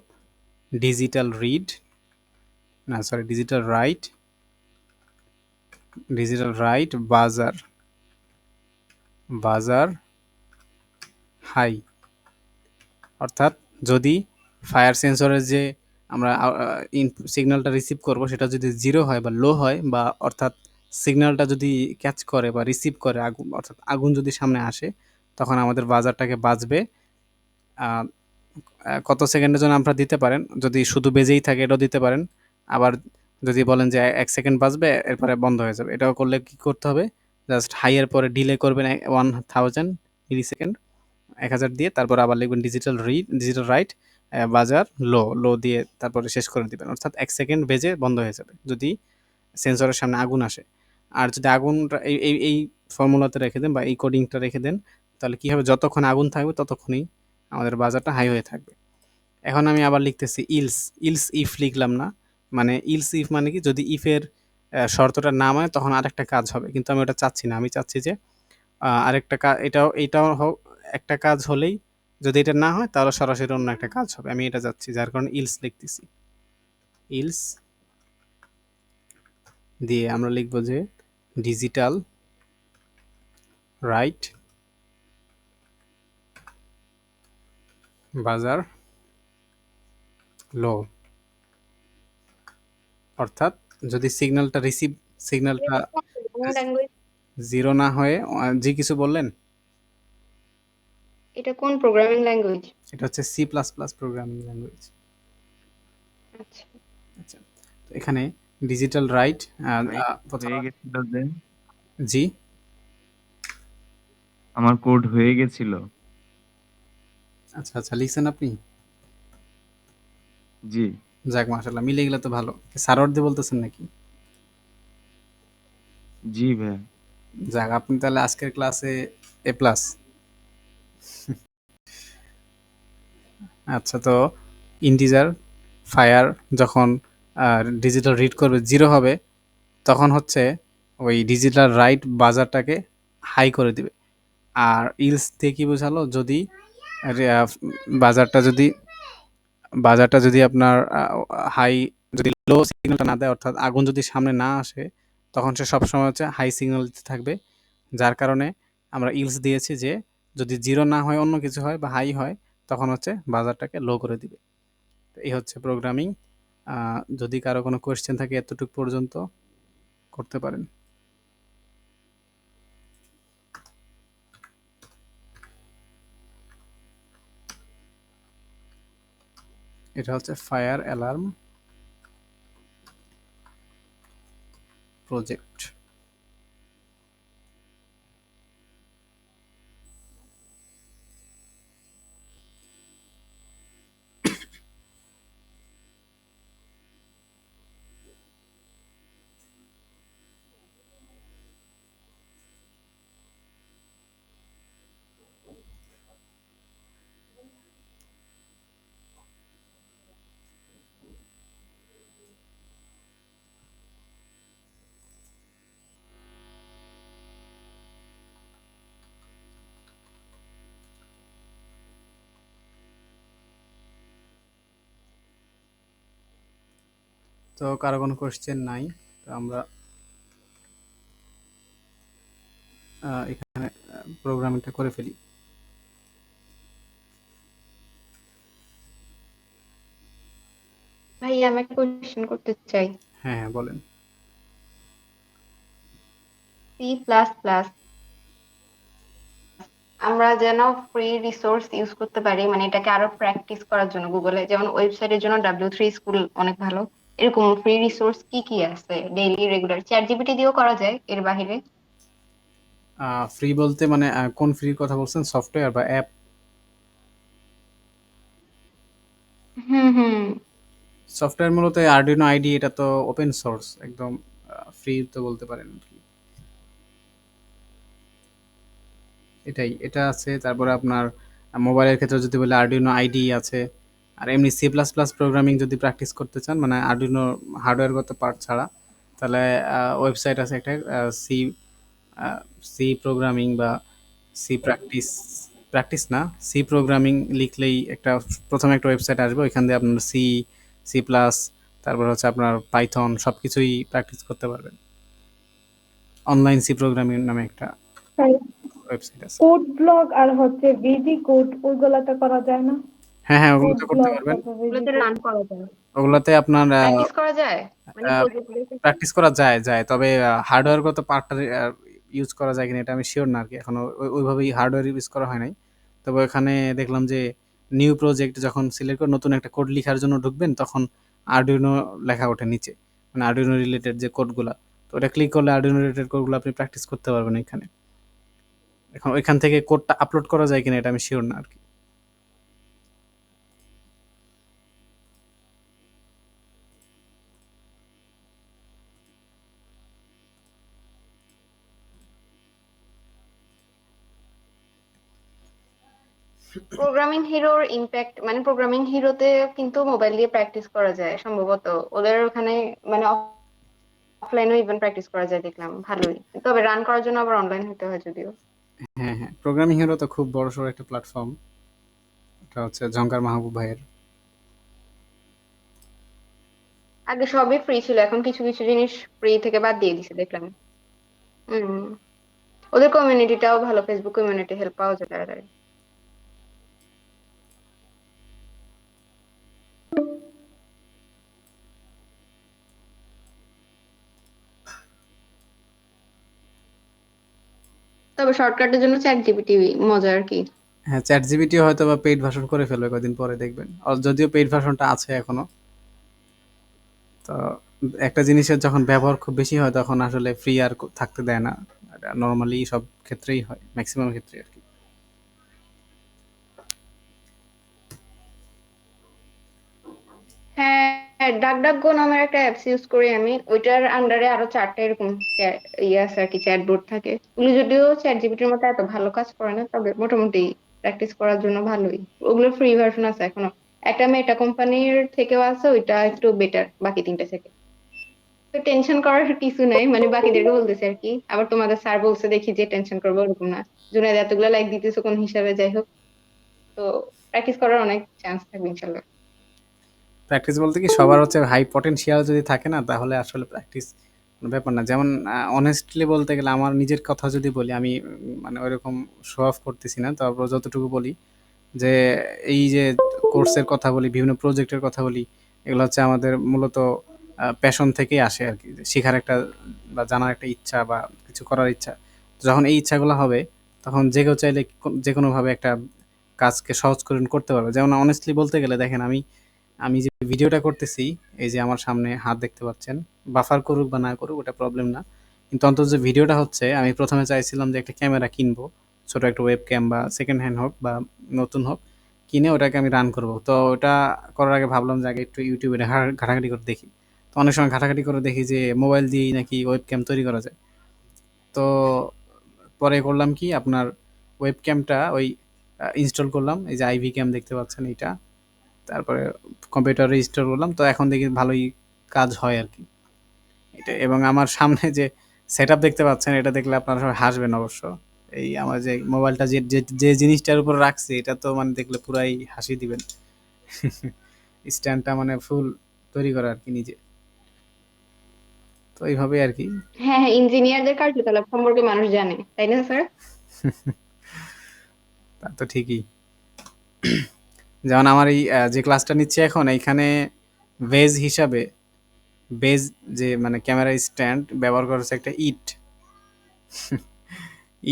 digital right বাজার হাই। অর্থাৎ যদি ফায়ার সেন্সরের যে আমরা সিগন্যালটা রিসিভ করব সেটা যদি 0 হয় বা লো হয়, বা অর্থাৎ সিগন্যালটা যদি ক্যাচ করে বা রিসিভ করে আগুন, অর্থাৎ আগুন যদি সামনে আসে, তখন আমাদের বাজারটাকে বাজবে। কত সেকেন্ডের জন্য আপনারা দিতে পারেন, যদি শুধু বেজেই থাকে এটাও দিতে পারেন, আবার যদি বলেন যে 1 সেকেন্ড বাজবে এরপরে বন্ধ হয়ে যাবে, এটাও করলে কি করতে হবে? জাস্ট হাইয়ের পরে ডিলে করবেন 1000 মিলি সেকেন্ড 1000 দিয়ে তারপর আবার লিখবেন ডিজিটাল রিড, ডিজিটাল রাইট, বাজার লো দিয়ে তারপরে শেষ করে দিবেন। অর্থাৎ 1 সেকেন্ড বেজে বন্ধ হয়ে যাবে যদি সেন্সরের সামনে আগুন আসে। আর যদি আগুনটা এই ফর্মুলাতে রেখে দেন বা এই কোডিংটা রেখে দেন, তাহলে কি হবে, যতক্ষণ আগুন থাকবে ততক্ষণই আমাদের বাজারটা হাই হয়ে থাকবে। এখন আমি আবার লিখতেছি ইলস ইফ লিখলাম না, মানে ইলস ইফ মানে কি, যদি ইফের শর্তটা না মানে তখন আরেকটা কাজ হবে, কিন্তু আমি ওটা চাচ্ছি না। আমি চাচ্ছি যে আরেকটা কাজ, এটাও হোক, একটা কাজ হলেই যদি এটা না হয় তাহলে সরাসরি অন্য একটা কাজ হবে, আমি এটা চাচ্ছি, যার কারণে ইলস লিখতেছি। ইলস দিয়ে আমরা লিখব যে ডিজিটাল রাইট বাজার লো, অর্থাৎ যদি সিগন্যালটা ল্যাঙ্গুয়েজ, জিরো না হয়ে জি কিছু বললেন? এটা কোন প্রোগ্রামিং ল্যাঙ্গুয়েজ? এটা হচ্ছে C++ প্রোগ্রামিং ল্যাঙ্গুয়েজ। আচ্ছা, আচ্ছা, তো এখানে ডিজিটাল রাইট হয়ে গেছিল যে জি আমার কোড হয়ে গেছিল। আচ্ছা লিখছেন আপনি? জি যাক, মাশাআল্লাহ, মিলে গেলে তো ভালো। সারোয়ার দিয়ে বলতেছেন নাকি? জি ভাই। যাক, আপনি তাহলে আজকের ক্লাসে A+। আচ্ছা, তো ইন্টিজার ফায়ার যখন ডিজিটাল রিড করবে 0 হবে, তখন হচ্ছে ওই ডিজিটাল রাইট বাজারটাকে হাই করে দিবে। আর ইলস দিয়ে কি বোঝালো, যদি বাজারটা যদি আপনার হাই, যদি লো সিগন্যালটা না দেয়, অর্থাৎ আগুন যদি সামনে না আসে, তখন সে সবসময় হচ্ছে হাই সিগন্যাল দিতে থাকবে। যার কারণে আমরা ইলস দিয়েছি যে যদি 0 না হয় অন্য কিছু হয় বা হাই হয়, তখন হচ্ছে বাজারটাকে লো করে দিবে। তো এই হচ্ছে প্রোগ্রামিং। যদি কারো কোনো কোয়েশ্চেন থাকে এতটুকু পর্যন্ত করতে পারেন। এটা হচ্ছে ফায়ার অ্যালার্ম প্রজেক্ট। তো কারো কোনো কোয়েশ্চেন নাই, তো আমরা এখানে প্রোগ্রামিংটা করে ফেলি। ভাই আমি একটা কোয়েশ্চেন করতে চাই। হ্যাঁ, বলেন। C++ আমরা যেন ফ্রি রিসোর্স ইউজ করতে পারি, মানে এটাকে আরো প্র্যাকটিস করার জন্য গুগলে, যেমন ওয়েবসাইটের জন্য W3 স্কুল অনেক ভালো, এরকম ফ্রি রিসোর্স কি কি আছে ডেইলি রেগুলার? চ্যাট জিপিটি দিয়েও করা যায় এর বাহিরে? ফ্রি বলতে মানে কোন ফ্রির কথা বলছেন, সফটওয়্যার বা অ্যাপ? হুম। সফটওয়্যার মূলত আরডুইনো আইডি, এটা তো ওপেন সোর্স, একদম ফ্রি তো বলতে পারেন আর কি। এটা আছে। তারপরে আপনার মোবাইলের ক্ষেত্রে যদি বলে আরডুইনো আইডি আছে। আর এমনি C++ প্রোগ্রামিং যদি প্র্যাকটিস করতে চান, মানে আরডুইনো হার্ডওয়্যারগত পার্ট ছাড়া, তাহলে ওয়েবসাইট আছে একটা, সি সি প্রোগ্রামিং বা সি প্র্যাকটিস না, সি প্রোগ্রামিং লিখলেই প্রথমে একটা ওয়েবসাইট আসবে, ওইখান দিয়ে আপনার সি প্লাস, তারপর হচ্ছে আপনার পাইথন সব কিছুই প্র্যাকটিস করতে পারবেন। অনলাইন সি প্রোগ্রামিং নামে একটা ওয়েবসাইট আছে। কোড ব্লগ আর হচ্ছে ভিজি কোড, ওইগুলাতে করা যায় না? হ্যাঁ, কোড ওগুলোতে করতে ব্লগ পারবেন। তারপর ভিজি ওগুলোতে রান করা যায়, ওগুলোতে আপনার প্র্যাকটিস করা যায়, মানে আহ, প্রজেক্ট প্র্যাকটিস করা যায়, তবে হার্ডওয়্যারগত পার্টটা ইউজ করা যায় কিনা এটা আমি শিওর না আর কি, এখনো ওইভাবেই হার্ডওয়্যার ইউজ করা হয় নাই। তবে এখানে দেখলাম যে নিউ প্রজেক্ট যখন সিলেক্ট করে নতুন একটা কোড লেখার জন্য ঢুকবেন, তখন আরডুইনো লেখা ওঠে নিচে, মানে আরডুইনো রিলেটেড যে কোডগুলা, তো ওটা ক্লিক করলে আরডুইনো রিলেটেড কোডগুলো আপনি প্র্যাকটিস করতে পারবেন এখানে। এখন ওইখান থেকে কোডটা আপলোড করা যায় কিনা এটা আমি শিওর না আরকি। প্রোগ্রামিং হিরোর ইম্প্যাক্ট মানে প্রোগ্রামিং হিরোতে কিন্তু মোবাইল দিয়ে প্র্যাকটিস করা যায় সম্ভবত, ওদের ওখানে মানে অফলাইনেও ইভেন প্র্যাকটিস করা যায় দেখলাম, ভালোই। তবে রান করার জন্য আবার অনলাইন হতে হয় যদিও। হ্যাঁ, হ্যাঁ। প্রোগ্রামিং হিরো তো খুব বড়সড় একটা প্ল্যাটফর্ম। এটা হচ্ছে ঝঙ্কার মাহবুব ভাইয়ের। আগে সবই ফ্রি ছিল, এখন কিছু কিছু জিনিস ফ্রি থেকে বাদ দিয়ে দিছে দেখলাম। হম, ওদের কমিউনিটিটাও ভালো, ফেসবুক কমিউনিটি হেল্প পাওয়া যায় তাড়াতাড়ি। তবে শর্টকাটের জন্য চ্যাট জিপিটি মজা আর কি। হ্যাঁ, ChatGPT হয়তোবা পেইড ভার্সন করে ফেলবে কয়দিন পরে দেখবেন। যদিও পেইড ভার্সনটা আছে এখনো। তো একটা জিনিসের যখন ব্যবহার খুব বেশি হয় তখন আসলে ফ্রি আর থাকতে দেয় না। এটা নরমালি সব ক্ষেত্রেই হয়, ম্যাক্সিমাম ক্ষেত্রেই আরকি। হ্যাঁ, ডাকডাকগো নামের একটা অ্যাপস ইউজ করি আমি, ওইটার আন্ডারে আরো 4টা এরকম ইয়ে আছে আর কি, চ্যাটবোর্ড থাকে। ওগুলো যদিও চ্যাট জিপিটির মতো এত ভালো কাজ করে না, তবে মোটামুটি প্র্যাকটিস করার জন্য ভালোই। ওগুলো ফ্রি ভার্সন আছে এখনো, একটা মেটা কোম্পানির থেকেও আছে, ওইটা একটু বেটার বাকি 3টা থেকে। তো টেনশন করার কিছু নাই, মানে বাকিদেরকে বলতেছে আর কি। আবার তোমাদের স্যার বলছে দেখি যে টেনশন করবো ওরকম না, জুনাইদ এতগুলো লাইক দিতেছো কোন হিসাবে, যাই হোক। তো প্র্যাকটিস করার অনেক চান্স থাকবে ইনশাল্লাহ। প্র্যাকটিস বলতে কি সবার হচ্ছে হাই পটেনশিয়াল যদি থাকে না তাহলে আসলে প্র্যাকটিস কোনো ব্যাপার না। যেমন অনেস্টলি বলতে গেলে আমার নিজের কথা যদি বলি আমি মানে ওইরকম শো অফ করতেছি না। তারপর যতটুকু বলি যে এই যে কোর্সের কথা বলি, বিভিন্ন প্রজেক্টের কথা বলি, এগুলো হচ্ছে আমাদের মূলত প্যাশন থেকেই আসে আরকি। যে শেখার একটা বা জানার একটা ইচ্ছা বা কিছু করার ইচ্ছা। তো যখন এই ইচ্ছাগুলো হবে তখন যে কেউ চাইলে যেকোনোভাবে একটা কাজকে সহজ করে করতে পারবে। যেমন অনেস্টলি বলতে গেলে দেখেন আমি আমি যে ভিডিওটা করতেছি, এই যে আমার সামনে হাত দেখতে পাচ্ছেন, বাফার করুক বা না করুক ওটা প্রবলেম না। কিন্তু অন্তত যে ভিডিওটা হচ্ছে আমি ১ম এ চাইছিলাম যে একটা ক্যামেরা কিনবো। ছোট একটা ওয়েব ক্যাম বা সেকেন্ড হ্যান্ড হোক বা নতুন হোক, কিনে ওটাকে আমি রান করব। তো ওটা করার আগে ভাবলাম যে আগে একটু YouTube এ ঘাটাঘাটি করে দেখি। তো অনেক সময় ঘাটাঘাটি করে দেখি যে মোবাইল দিয়েই নাকি ওয়েব ক্যাম তৈরি করা যায়। তো পরে করলাম কি আপনার ওয়েব ক্যামটা ওই ইনস্টল করলাম। এই যে আইভি ক্যাম দেখতে পাচ্ছেন এইটা। তারপরে কম্পিউটারে ইনস্টল করলাম। তো এখন দেখি ভালোই কাজ হয় আরকি। এটা এবং আমার সামনে যে সেটআপ দেখতে পাচ্ছেন এটা দেখলে আপনারা সবাই হাসবেন অবশ্য। এই আমার যে মোবাইলটা যে জিনিসটার উপর রাখছি এটা তো মানে দেখলে পুরাই হাসি দিবেন। স্ট্যান্ডটা মানে ফুল তৈরি করা আরকি নিজে। তো এইভাবেই আরকি। হ্যাঁ হ্যাঁ, ইঞ্জিনিয়ারদের কার্যকলাপ সম্পর্কে মানুষ জানে, তাই না স্যার? তা তো ঠিকই। যেমন আমার এই যে ক্লাসটা নিচ্ছি এখন এইখানে বেজ হিসাবে বেজ যে মানে ক্যামেরা স্ট্যান্ড ব্যবহার করা হচ্ছে একটা ইট।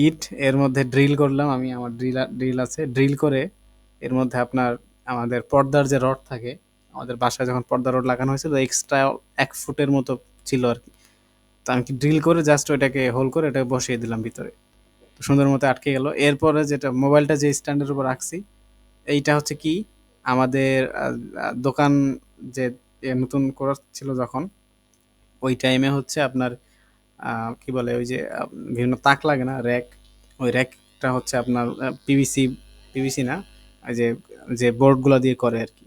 ইট এর মধ্যে ড্রিল করলাম আমি, আমার ড্রিল আছে। ড্রিল করে এর মধ্যে আপনার আমাদের পর্দার যে রড থাকে, আমাদের বাসায় যখন পর্দার রড লাগানো হয়েছিল এক্সট্রা ১ ফুটের মতো ছিল আরকি। তো আমি কি ড্রিল করে জাস্ট ওইটাকে হোল করে ওটাকে বসিয়ে দিলাম ভিতরে। তো সুন্দর মতো আটকে গেল। এরপরে যেটা মোবাইলটা যে স্ট্যান্ডের উপর রাখছি, এইটা হচ্ছে কি আমাদের দোকান যে নতুন করা ছিল যখন, ওই টাইমে হচ্ছে আপনার কি বলে ওই যে বিভিন্ন তাক লাগে না র‍্যাক, ওই র‍্যাকটা হচ্ছে আপনার পিভিসি না, ওই যে যে বোর্ডগুলা দিয়ে করে আরকি,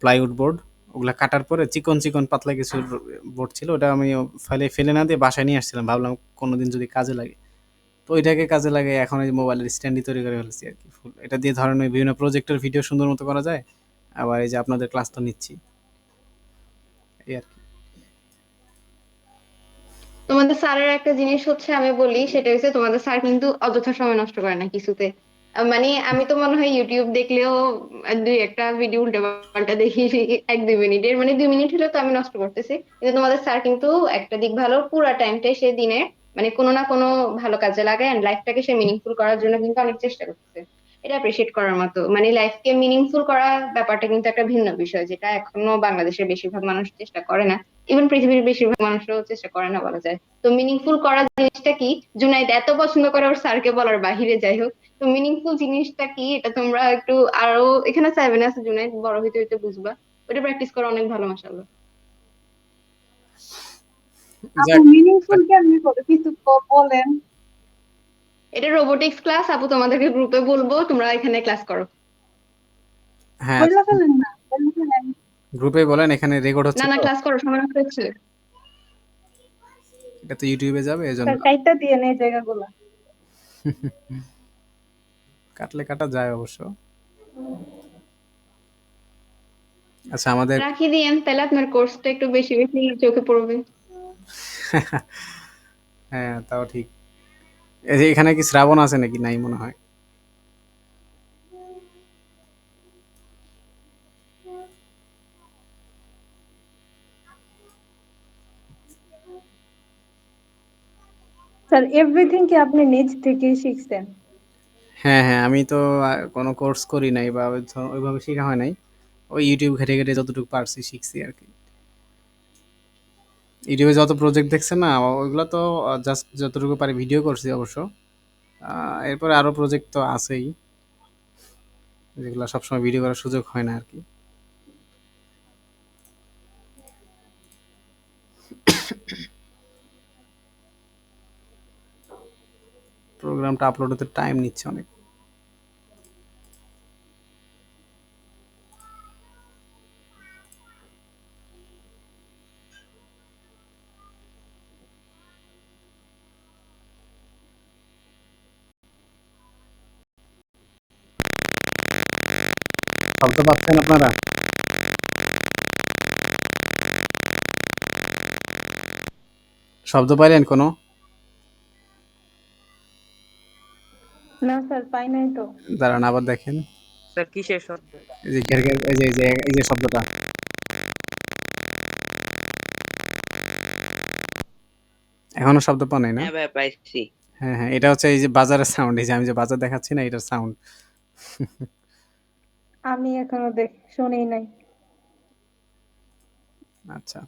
প্লাইউড বোর্ড। ওগুলা কাটার পরে চিকন, চিকন পাতলা কিছু বোর্ড ছিল। ওটা আমি ফেলে না দিয়ে বাসায় নিয়ে আসছিলাম। ভাবলাম কোনোদিন যদি কাজে লাগে। তো ওইটাকে কাজে লাগিয়ে এখন এই মোবাইলের স্ট্যান্ডই তৈরি করে ফেলছি আরকি ফুল। এটা দিয়ে ধরেন ওই বিভিন্ন প্রজেক্টের ভিডিও সুন্দর মতো করা যায়। আবার এই যে আপনাদের ক্লাস তো নিচ্ছি। এই আরকি। তোমাদের স্যারের একটা জিনিস হচ্ছে আমি বলি, সেটা হচ্ছে তোমাদের স্যার কিন্তু অযথা সময় নষ্ট করে না কিছুতে। মানে আমি তো মনে হয় ইউটিউব দেখলেও দুই একটা ভিডিও উল্টে পাল্টা দেখি 1-2 মিনিটের, মানে 2 মিনিট হলে তো আমি নষ্ট করতেছি। কিন্তু তোমাদের স্যার কিন্তু একটা দিক ভালো, পুরা টাইমটাই সে দিনে মানে কোনো না কোনো ভালো কাজে লাগায়, এন্ড লাইফটাকে সে মিনিংফুল করার জন্য কিন্তু অনেক চেষ্টা করতেছে। এটা অ্যাপ্রিসিয়েট করার মতো। মানে লাইফকে মিনিংফুল করা ব্যাপারটা কিন্তু একটা ভিন্ন বিষয়, যেটা এখনো বাংলাদেশের বেশিরভাগ মানুষ চেষ্টা করে না, ইভেন পৃথিবীর বেশিরভাগ মানুষও চেষ্টা করে না বলা যায়। তো মিনিংফুল করা জিনিসটা কি, জুনাইদ এত পছন্দ করে ওর স্যারকে বলার বাহিরে, যাই হোক। তো মিনিংফুল জিনিসটা কি এটা তোমরা একটু আরো, এখানে 7 আছে জুনাইদ, বড় হইতে হইতে বুঝবা। ওটা প্র্যাকটিস করা অনেক ভালো, মাশাআল্লাহ। আপু যাক, মিনিংফুল কেমনি করে কিছু বলেন। এটা রোবোটিক্স ক্লাস, আপু তোমাদেরকে গ্রুপে বলবো, তোমরা এখানে ক্লাস করো। হ্যাঁ, বইলা ফেলেন না, বইলা ফেলেন। গ্রুপে বলেন, এখানে রেকর্ড না হচ্ছে না, তো, ক্লাস করো, সময় নষ্ট হচ্ছে। এটা তো ইউটিউবে যাবে, এজন্য স্যার কাইটটা দিয়ে নেই জায়গাগুলো। কাটলে কাটা যায় অবশ্য। আচ্ছা, আমাদের রাখি দিয়েন, তাহলে আপনার কোর্সটা একটু বেশি বেশি চোখে পড়বে। হ্যাঁ, তাও ঠিক। এই যে এখানে কি শ্রাবণ আছে নাকি? নাই মনে হয়। স্যার এভরিথিং কি আপনি নিজ থেকেই শিখছেন? হ্যাঁ, হ্যাঁ, আমি তো কোনো কোর্স করি নাই বা ওইভাবে শেখা হয় নাই। ওই ইউটিউব ঘেটে ঘেটে যতটুকু পারছি শিখছি আর কি। ইউটিউবে যত প্রজেক্ট দেখছেন না, ওইগুলো তো জাস্ট যতটুকু পারি ভিডিও করছি অবশ্য। এরপরে আরো প্রজেক্ট তো আছেই, যেগুলো সবসময় ভিডিও করার সুযোগ হয় না আর কি। প্রোগ্রামটা আপলোড হতে টাইম নিচ্ছে অনেক। শব্দ পাচ্ছেন আপনারা? শব্দ পাইলেন কোনো? না স্যার পাই নাই তো। দাঁড়ান, আবার দেখেন। স্যার কিসের শব্দ? এই যে ঘের ঘের, এই যে শব্দটা, এখনো শব্দ পান নাই না? হ্যাঁ ভাই, পাইছি। হ্যাঁ, হ্যাঁ, এটা হচ্ছে এই যে বাজারের সাউন্ড। এই যে আমি যে বাজার দেখাচ্ছি না, এটার সাউন্ড। আমি এখনো শুনি নাই। আচ্ছা,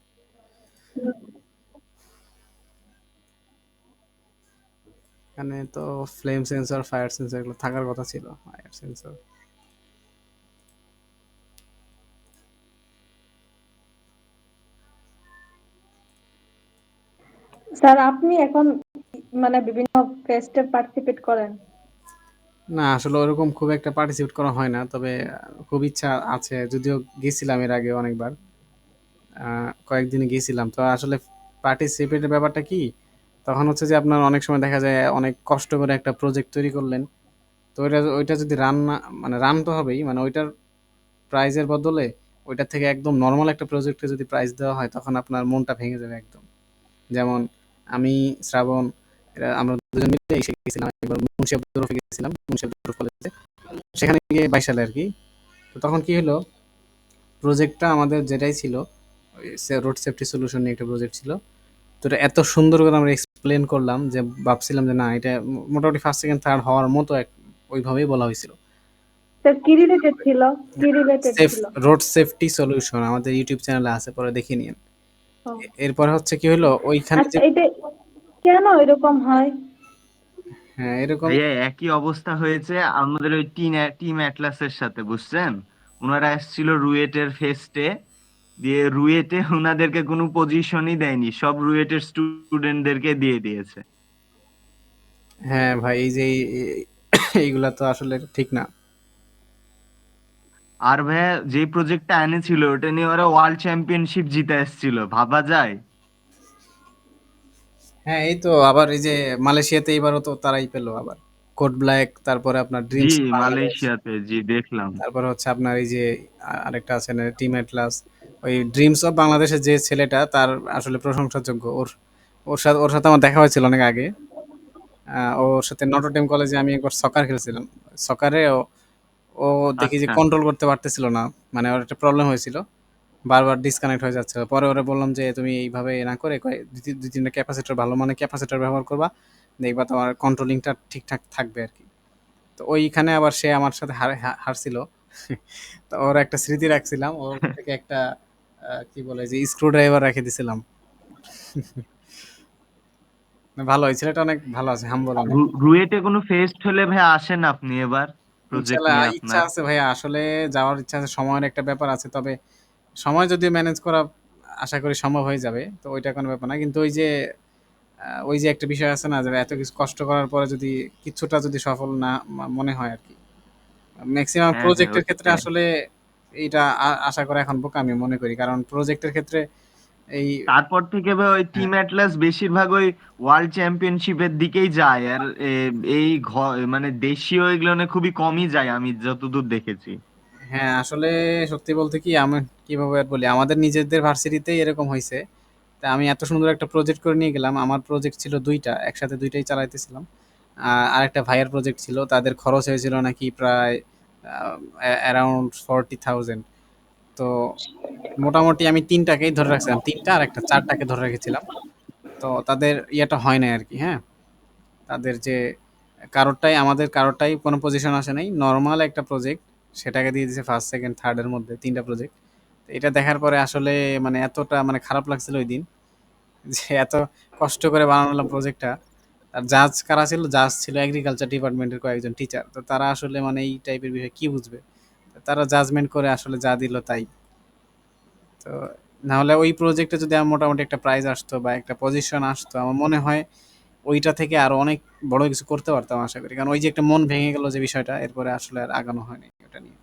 এখানে তো ফ্লেম সেন্সর, ফায়ার সেন্সর এগুলো থাকার কথা ছিল। ফায়ার সেন্সর, স্যার আপনি এখন মানে বিভিন্ন ফেস্টে পার্টিসিপেট করেন? না আসলে ওরকম খুব একটা পার্টিসিপেট করা হয় না, তবে খুব ইচ্ছা আছে। যদিও গেছিলাম এর আগে অনেকবার, কয়েকদিনে গেছিলাম। তো আসলে পার্টিসিপেটের ব্যাপারটা কি, তখন হচ্ছে যে আপনার অনেক সময় দেখা যায় অনেক কষ্ট করে একটা প্রজেক্ট তৈরি করলেন। তো ওইটা ওইটা যদি রান না, মানে রান তো হবেই, মানে ওইটার প্রাইজের বদলে ওইটার থেকে একদম নরমাল একটা প্রজেক্টে যদি প্রাইজ দেওয়া হয়, তখন আপনার মনটা ভেঙে যাবে একদম। যেমন আমি, শ্রাবণ, এরা আমরা দুজন মিলে এসে গেছিলাম একবার মুন্সি আব্দুর রফে গেছিলাম, মুন্সি আব্দুর রফ কলেজে। সেখানে গিয়ে 22 সালে আর কি। তো তখন কি হলো, প্রজেক্টটা আমাদের যেটাই ছিল, রোড সেফটি সলিউশন নিয়ে একটা প্রজেক্ট ছিল। তো এটা এত সুন্দর করে আমরা এক্সপ্লেন করলাম যে ভাবছিলাম যে না, এটা মোটামুটি ফার্স্ট সেকেন্ড থার্ড হওয়ার মতো ওইভাবেই বলা হয়েছিল। স্যার কি রিলেটেড ছিল? কি রিলেটেড সেফ ছিল? রোড সেফটি সলিউশন আমাদের ইউটিউব চ্যানেলে আছে, পরে দেখে নিন। ও, এরপরে হচ্ছে কি হলো, ওইখানে আচ্ছা যে, এটা কেন এরকম হয়? হ্যাঁ এরকম, ভাইয়া একই অবস্থা হয়েছে আমাদের ওই টিম অ্যাটলাসের সাথে, বুঝছেন? ওনারা এসেছিল রুয়েটের ফেস্টে, দিয়ে রুয়েটে ওনাদেরকে কোনো পজিশনই দেয়নি, সব রুয়েটের স্টুডেন্টদেরকে দিয়ে দিয়েছে। হ্যাঁ ভাই, এই যে এইগুলা তো আসলে ঠিক না। আর ভাইয়া যে প্রজেক্টটা এনেছিল ওটা নিয়ে ওরা ওয়ার্ল্ড চ্যাম্পিয়নশিপ জিতে এসেছিল, ভাবা যায়? হ্যাঁ, এই তো আবার এই যে মালয়েশিয়াতে এবারও তো তারাই পেলো আবার, কোড ব্ল্যাক, তারপরে আপনার জি, ড্রিমস বাংলাদেশ, মালয়েশিয়াতে, জি দেখলাম। তারপরে হচ্ছে আপনার এই যে আরেকটা আছে না, টিম অ্যাটলাস। ওই ড্রিমস অফ বাংলাদেশের যে ছেলেটা, তার আসলে প্রশংসাযোগ্য। ওর ওর সাথে আমার দেখা হয়েছিল অনেক আগে। ওর সাথে নটরডেম কলেজে আমি একবার সকার খেলছিলাম। সকারে ও ও দেখি যে আচ্ছা, কন্ট্রোল করতে পারতেছিল না, মানে ওর একটা প্রবলেম হয়েছিল, বারবার ডিসকানেক্ট হয়ে যাচ্ছে। পরে ওরা বললাম যে তুমি এইভাবে না করে দুই তিনটা ক্যাপাসিটর, ভালো মানে ক্যাপাসিটর ব্যবহার করবা, দেখবা তোমার কন্ট্রোলিংটা ঠিকঠাক থাকবে আর কি। তো তো ওইখানে আবার সে আমার সাথে হারছিল। তো ওর একটা স্মৃতি রাখছিলাম, ওর থেকে একটা কি বলে যে স্ক্রু ড্রাইভার রেখে দিছিলাম। ভালো, ওই ছেলেটা অনেক ভালো আছে, হাম্বল অনেক। রুয়েটে কোনো ফেস্ট হলে ভাই আসেন আপনি এবার, প্রজেক্ট ইনশাল্লাহ নিয়ে ইচ্ছা আপনার। আছে ভাইয়া, আসলে যাওয়ার ইচ্ছা আছে, সময়ের একটা ব্যাপার আছে। তবে সময় যদিও ম্যানেজ করা আশা করি সম্ভব হয়ে যাবে, তো ওইটা কোনো ব্যাপার না। কিন্তু ওই যে একটা বিষয় আছে না, যে এত কিছু কষ্ট করার পরে যদি কিছুটা যদি সফল না মনে হয় আর কি, ম্যাক্সিমাম হ্যাঁ হ্যাঁ প্রজেক্টের ক্ষেত্রে ওইটাই। আসলে এইটা আশা করা এখন বোকামি মনে করি, কারণ প্রজেক্টের ক্ষেত্রে এই তারপর থেকে ভাই ওই হ্যাঁ টিম অ্যাটলাস বেশিরভাগ ওই ওয়ার্ল্ড চ্যাম্পিয়নশিপের দিকেই যায়, আর এই মানে দেশীয় এগুলো খুবই কমই যায় আমি যতদূর দেখেছি। হ্যাঁ, আসলে সত্যি বলতে কি, আমি কিভাবে আর বলি, আমাদের নিজেদের ভার্সিটিতেই এরকম হয়েছে। তা আমি এত সুন্দর একটা প্রজেক্ট করে নিয়ে গেলাম, আমার প্রজেক্ট ছিল দুইটা, একসাথে দুইটাই চালাইতেছিলাম। আরেকটা ভাইয়ের প্রজেক্ট ছিল, তাদের খরচ হয়েছিল নাকি প্রায় অ্যারাউন্ড 40,000। তো মোটামুটি আমি তিনটাকেই ধরে রাখছিলাম, তিনটা আর একটা চারটাকে ধরে রেখেছিলাম। তো তাদের ইয়েটা হয় নাই আর কি। হ্যাঁ, তাদের যে কারোরটাই কোনো পজিশন আসে নাই, নর্মাল একটা প্রজেক্ট, সেটাকে দিয়ে দিয়েছে ফার্স্ট সেকেন্ড থার্ডের মধ্যে তিনটা প্রজেক্ট। এটা দেখার পরে আসলে মানে এতটা মানে খারাপ লাগছিল ওই দিন, যে এত কষ্ট করে বানালাম প্রজেক্টটা। আর জাজ কারা ছিল? জাজ ছিল এগ্রিকালচার ডিপার্টমেন্টের কয়েকজন টিচার। তো তারা আসলে মানে এই টাইপের বিষয় কি বুঝবে, তো তারা জাজমেন্ট করে আসলে যা দিল তাই। তো না হলে ওই প্রজেক্টে যদি আমার মোটামুটি একটা প্রাইজ আসতো বা একটা পজিশন আসতো, আমার মনে হয় ওইটা থেকে আরো অনেক বড় কিছু করতে পারতাম আশা করি। কারণ ওই যে একটা মন ভেঙে গেল যে বিষয়টা, এরপরে আসলে আর আগানো হয়নি ওটা নিয়ে।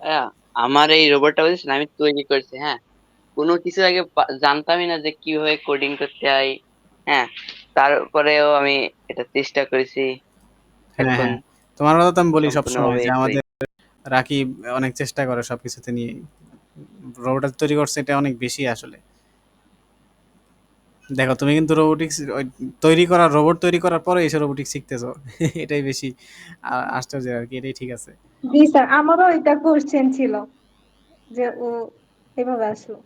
হ্যাঁ, আমার এই রোবটটা বুঝছেন আমি তৈরি করছি, হ্যাঁ। কোনো কিছু আগে জানতামই না যে কিভাবে কোডিং করতে হয়। হ্যাঁ, তারপরেও আমি এটা চেষ্টা করেছি। হ্যাঁ, এখন হ্যাঁ। তোমার কথা তো আমি বলি সবসময় সম্পূর্ণভাবে যে এটাই। আমাদের রাকিব অনেক চেষ্টা করে সবকিছুতে নিয়ে। রোবট তৈরি করছে, এটা অনেক বেশি আসলে। দেখো তুমি কিন্তু রোবোটিক্স রোবট তৈরি করার পরে এসে রোবোটিক্স শিখতেছো। এটাই বেশি আশ্চর্য আর কি, এটাই ঠিক আছে। জি স্যার, আমারও এটা কোশ্চেন ছিল যে ও এভাবে আসলো।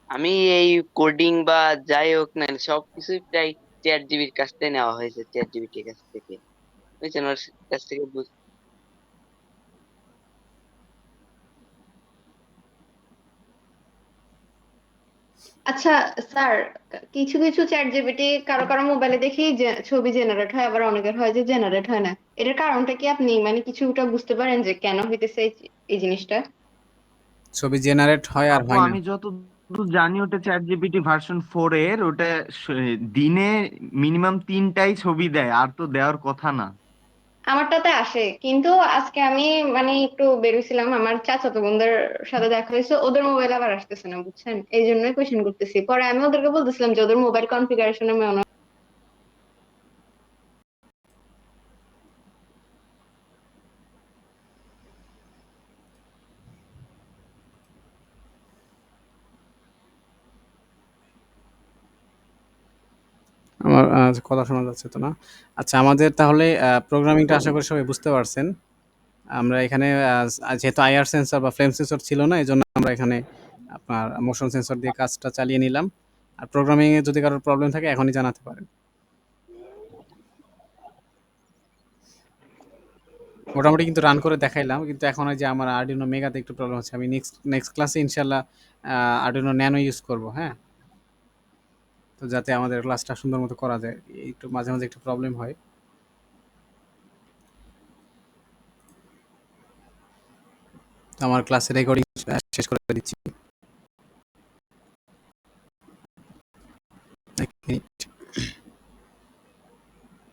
আমি এই কোডিং বা যাই হোক না সবকিছুই প্রায় চ্যাট জিবির কাছ থেকে নেওয়া হয়েছে, চ্যাট জিবিটির কাছ থেকে, বুঝছেন, ওর কাছ থেকে আচ্ছা স্যার, কিছু কিছু চ্যাট জিপিটি কারো কারো মোবাইলে দেখি যে ছবি জেনারেট হয়, আবার অনেকের হয় যে জেনারেট হয় না। এটার কারণটা কি আপনি মানে কিছুটা বুঝতে পারেন যে কেন হইতেছে এই জিনিসটা? ছবি জেনারেট হয় আর আপু হয় না। আমি যতদূর জানি ওটা চ্যাট জিপিটি ভার্সন 4 এর, ওটা দিনে মিনিমাম 3টাই ছবি দেয়, আর তো দেওয়ার কথা না। আমারটাতে আসে, কিন্তু আজকে আমি মানে একটু বেরোছিলাম, আমার চাচাতো বোনদের সাথে দেখা হয়েছে, ওদের মোবাইল আবার আসতেছে না, বুঝছেন, এই জন্যই কোয়েশ্চেন করতেছি। পরে আমি ওদেরকে বলতেছিলাম যে ওদের মোবাইল কনফিগারেশনে মনে আমার কথা শোনা যাচ্ছে তো না। আচ্ছা, আমাদের তাহলে প্রোগ্রামিংটা আশা করি সবাই বুঝতে পারছেন। আমরা এখানে যেহেতু আইআর সেন্সর বা ফ্লেম সেন্সর ছিল না, এজন্য আমরা এখানে আপনার মোশন সেন্সর দিয়ে কাজটা চালিয়ে নিলাম। আর প্রোগ্রামিং এ যদি কারোর প্রবলেম থাকে এখনই জানাতে পারেন। মোটামুটি কিন্তু রান করে দেখাইলাম, কিন্তু এখন ওই যে আমার আরডিনো মেগাতে একটু প্রবলেম হচ্ছে। আমি নেক্সট নেক্সট ক্লাসে ইনশাল্লাহ আরডিনো ন্যানো ইউজ করব। হ্যাঁ, তো যাতে আমাদের ক্লাসটা সুন্দর মতো করা যায়, একটু মাঝে মাঝে একটু প্রবলেম হয়। তো আমার ক্লাসের রেকর্ডিং শেষ করে দিচ্ছি।